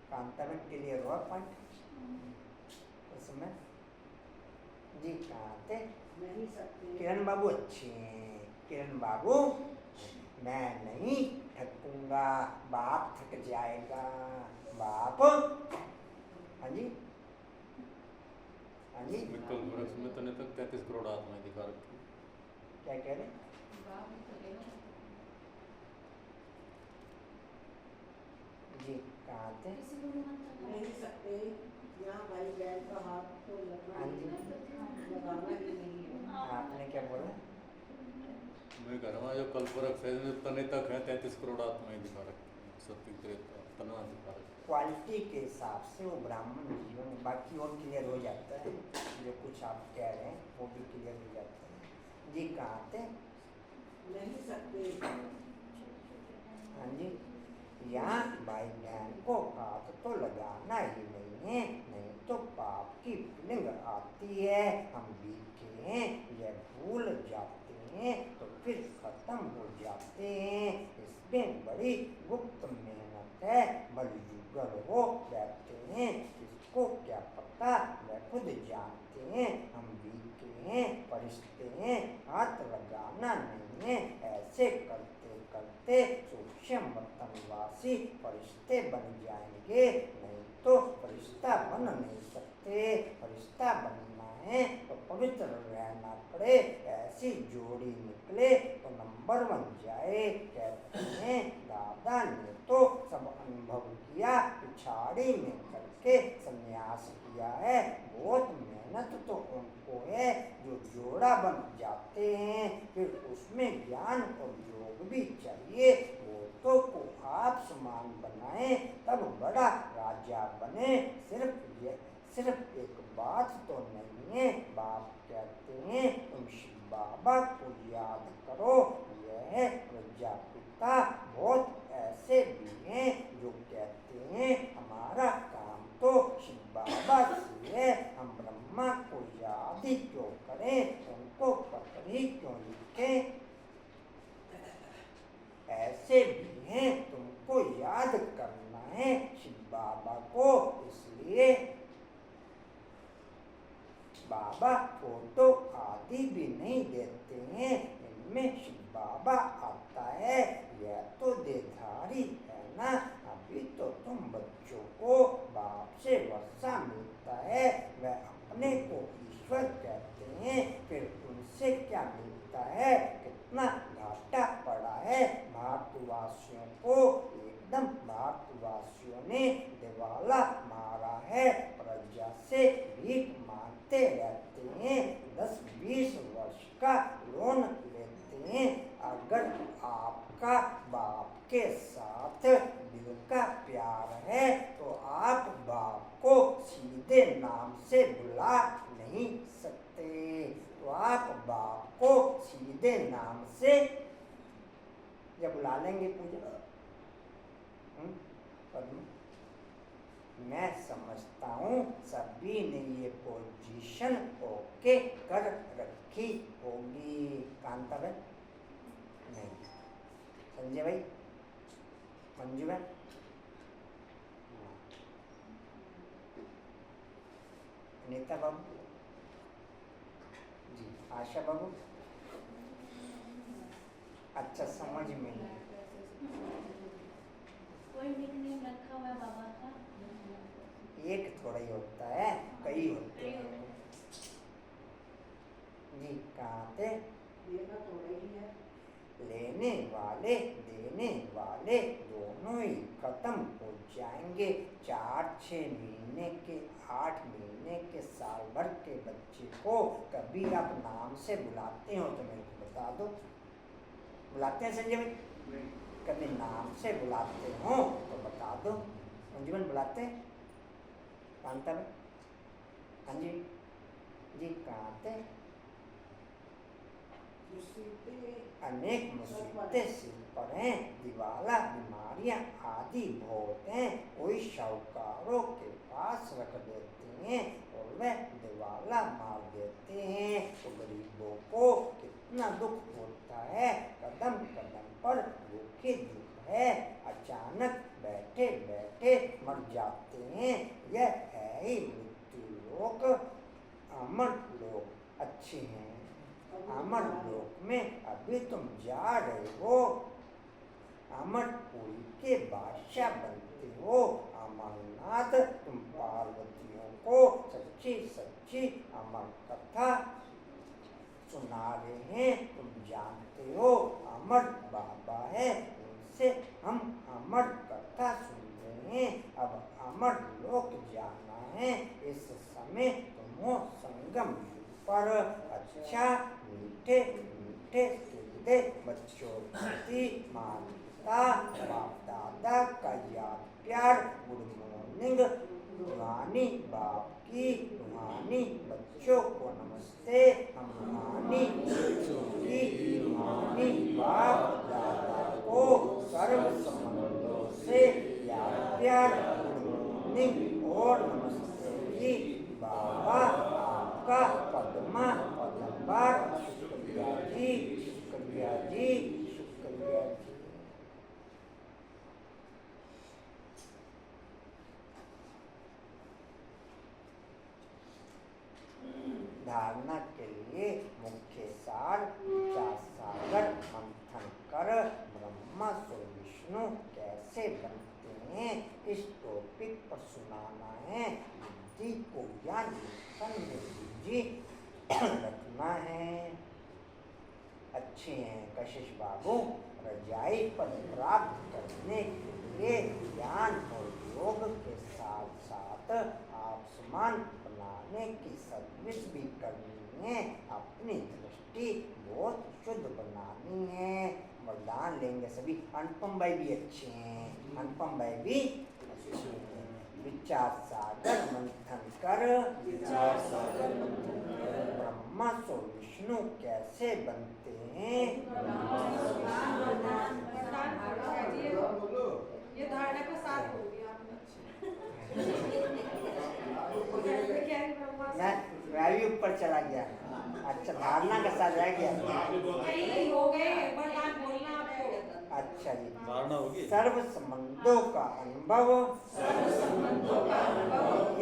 कांता में क्लियर हुआ पॉइंट उसमें? जी कहाँ थे? नहीं सकते। किरण बाबू अच्छे हैं। किरण बाबू मैं नहीं थकूंगा, बाप थक जाएगा। बाप हाँ जी, हाँ जी विकल वृक्ष में तने तक 33 करोड़ आत्माएं दिखा रखी। क्या कह रहे? बाप ही थकेगा। जी कहाँ थे? किसी को भी मत थकाओ। नहीं सकते। यहाँ भाई बहन का हाथ तो लगना हाँ ही जी। लगाना ही नहीं है। आपने क्या बोला? मैं कह रहा हूँ जो कल्पवृक्ष है इसमें तने तक है 33 करोड़ आत्माएं दिखा रखी। सत्य त्रेता तना दिखा रखी। क्वालिटी के हिसाब से वो ब्राह्मण जीवन, बाकी और क्लियर हो जाता है। जो कुछ आप कह रहे हैं वो भी क्लियर हो जाता है। जी कहाँ थे? नहीं सकते। हाँ जी, यहाँ भाई बहन को हाथ तो लगाना ही नहीं है। नहीं तो पाप की फीलिंग आती है, हम बीते हैं, यह भूल जाते हैं तो फिर खत्म हो जाते हैं। इसमें बड़ी गुप्त मेहनत है, बलयुगल हो बैठते हैं, किसको क्या पता, वह खुद जानते हैं। हम बीते हैं, परिश्ते हैं, हाथ लगाना नहीं है, ऐसे करते करते सूक्ष्म वतनवासी फरिश्ते बन जाएंगे, नहीं तो फरिश्ता बन नहीं सकते। फरिश्ता बनना है तो पवित्र रहना पड़े, ऐसी जोड़ी निकले तो नंबर 1 जाए। कहते हैं दादा ने तो सब अनुभव किया, पिछाड़ी में करके संन्यास किया है। बहुत मेहनत तो उनको है जो जोड़ा बन जाते हैं, फिर उसमें ज्ञान और योग भी चाहिए। वो को आप समान बनाए तब बड़ा राजा बने। सिर्फ एक बात तो नहीं है, बाप कहते हैं तुम शिव बाबा को याद करो, यह प्रजापिता। बहुत ऐसे भी हैं जो कहते हैं हमारा काम तो शिव बाबा से है, हम ब्रह्मा को याद ही क्यों करें, उनको पत्र ही क्यों लिखें। ऐसे भी हैं तुमको याद करना है शिव बाबा को, इसलिए बाबा फोटो आदि भी नहीं देते हैं, इनमें शिव बाबा आता है। यह तो देधारी है ना, अभी तो तुम बच्चों को बाप से वर्षा मिलता है, वह अपने को ईश्वर कहते हैं, फिर उनसे क्या मिलता है, कितना घाटा पड़ा है भारतवासियों को। एकदम भारतवासियों ने दिवाला मारा है, प्रजा से भीख मांगते रहते हैं, 10-20 वर्ष का लोन लेते हैं। अगर आपका बाप के साथ दिल का प्यार है तो आप बाप को सीधे नाम से बुला नहीं सकते, तो आप बाप को सीधे नाम से जब बुला लेंगे पूजा। मैं समझता हूँ सभी ने ये पोजीशन ओके कर रखी होगी। कांता भाई नहीं, संजय भाई, मंजू भाई, अनीता बाबू जी, आशा बाबू, अच्छा समझ में नहीं। कोई निकनेम रखा हुआ है बाबा का? एक थोड़ा ही होता है, कई होते हैं जी। कहाँ थे? देखा थोड़ा ही है। लेने वाले देने वाले दोनों ही खत्म हो जाएंगे। 4-6 महीने के, 8 महीने के, साल भर के बच्चे को कभी आप नाम से बुलाते हो तो मेरे को बता दो। बुलाते हैं संजय भाई? कभी नाम से बुलाते हो तो बता दो। मंजूमन बुलाते हैं? कांता भाई, हाँ जी जी, कहाँ थे? अनेक मुसीबतें सिर पर हैं, दिवाला, बीमारियां आदि बहुत हैं। कोई शाहूकारों के पास रख देते हैं और वह दिवाला मार देते हैं, तो गरीबों को कितना दुख होता है। कदम कदम पर भूखे दुख है, अचानक बैठे बैठे मर जाते हैं। यह है ही मृत्यु लोक। अमर लोक अच्छे हैं, अमर लोक में अभी तुम जा रहे हो, अमरपुरी के बादशाह बनते हो। अमरनाथ तुम पार्वतियों को सच्ची सच्ची अमर कथा सुना रहे हैं, तुम जानते हो अमर बाबा है, उनसे हम अमर कथा सुन रहे हैं। अब अमर लोक जाना है, इस समय तुम संगम युग पर। अच्छा मीठे मीठे सीधे बच्चों प्रति माता बाप दादा का याद प्यार। गुड मॉर्निंग रूहानी बाप की, रूहानी बच्चों को नमस्ते। हम रूहानी बच्चों की, रूहानी बाप दादा को सर्व संबंधों से याद प्यार, गुड मॉर्निंग और नमस्ते जी बाबा आपका पद्मा पदंबर शुक्रिया जी शुक्रिया जी शुक्रिया जी। धारणा के लिए मुख्य सार विचार सागर मंथन कर ब्रह्मा से विष्णु कैसे बनते हैं इस टॉपिक पर सुनाना है। बुद्धि को ज्ञान जी रखना है। अच्छे हैं कशिश बाबू। रजाई पद प्राप्त करने के लिए ज्ञान और योग के साथ साथ आसमान बनाने की सर्विस भी करनी है। अपनी दृष्टि बहुत शुद्ध बनानी है। वरदान लेंगे सभी। अनुपम भाई भी अच्छे हैं। अनुपम भाई भी अच्छे हैं। विचार सागर मंथन कर ब्रह्मा से विष्णु कैसे बनते हैं। ये धारणा का साथ हो गया। मैं ऊपर चला गया। अच्छा धारणा का साथ रह गया। नहीं हो गए वरदान बोलना आपको। अच्छा जी। धारणा होगी। सर्व संबंधों का अनुभव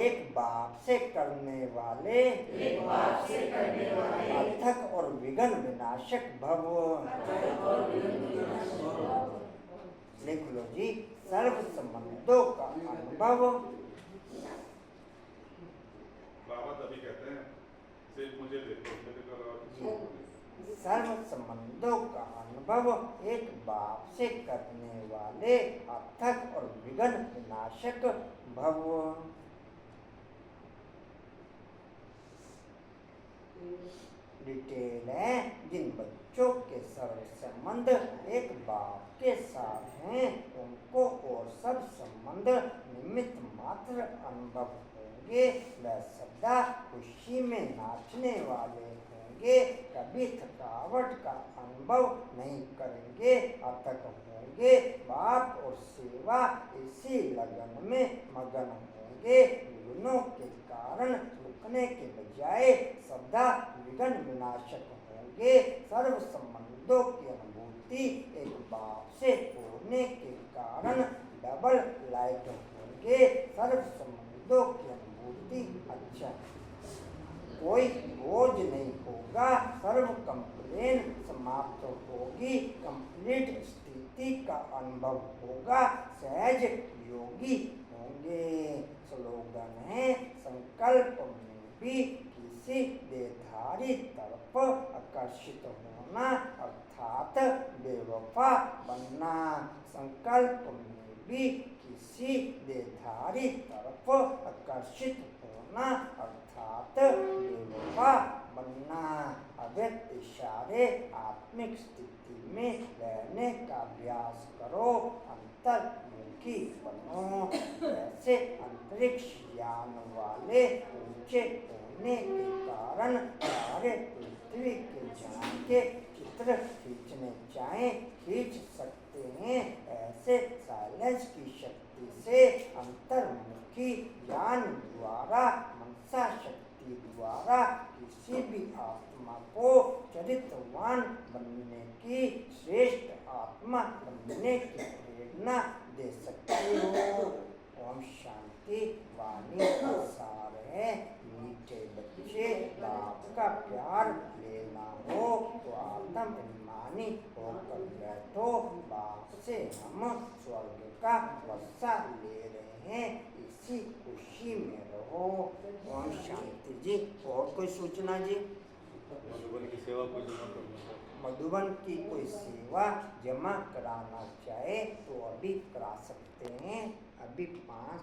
एक बाप से करने वाले अथक और विघ्न विनाशक भव। लिख लो जी। सर्व संबंधों का अनुभव। बाबा तभी कहते हैं सिर्फ मुझे देखो मेरे को सर्व संबंधों का अनुभव एक बाप से करने वाले अथक और विघ्न विनाशक भव। डिटेल है। जिन बच्चों के सर्व संबंध एक बाप के साथ हैं उनको और सब संबंध निमित्त मात्र अनुभव होंगे। वह सदा खुशी में नाचने वाले होंगे। कभी थकावट का अनुभव नहीं करेंगे। अथक होंगे। बाप और सेवा इसी लगन में मगन होंगे। विघ्नों के कारण रुकने के बजाय सदा विघ्न विनाशक होंगे। सर्व संबंधों की अनुभूति एक बाप से होने के कारण डबल लाइट होंगे। सर्व संबंधों की अनुभूति अच्छा कोई बोझ नहीं होगा। सर्व कंप्लेन समाप्त होगी। कंप्लीट स्थिति का अनुभव होगा। सहज योगी होंगे। स्लोगन है संकल्प में भी किसी देधारी तरफ आकर्षित होना अर्थात बेवफा बनना। संकल्प में भी किसी देधारी तरफ आकर्षित होना अर्थात बेवफा बनना। अव्यक्त इशारे आत्मिक स्थिति में रहने का अभ्यास करो। अंतर्मुखी बनो। जैसे अंतरिक्ष यान वाले ऊंचे होने के कारण सारे पृथ्वी के झांके चित्र खींचने चाहें खींच सकते हैं। ऐसे साइलेंस की शक्ति से अंतर्मुखी ज्ञान द्वारा मनसा शक्ति द्वारा किसी भी आत्मा को चरित्रवान बनने की श्रेष्ठ आत्मा बनने की प्रेरणा दे सकते हो। ओम शांति। वाणी का सार है मीठे बच्चे बाप का प्यार लेना हो तो आत्म अभिमानी होकर बैठो। बाप से हम स्वर्ग का वर्षा ले रहे हैं। इसी खुशी में रहो। ओम शांति जी। और कोई सूचना जी। मधुबन की सेवा को जमा करना। मधुबन की कोई सेवा जमा कराना चाहे तो अभी करा सकते हैं। अभी 5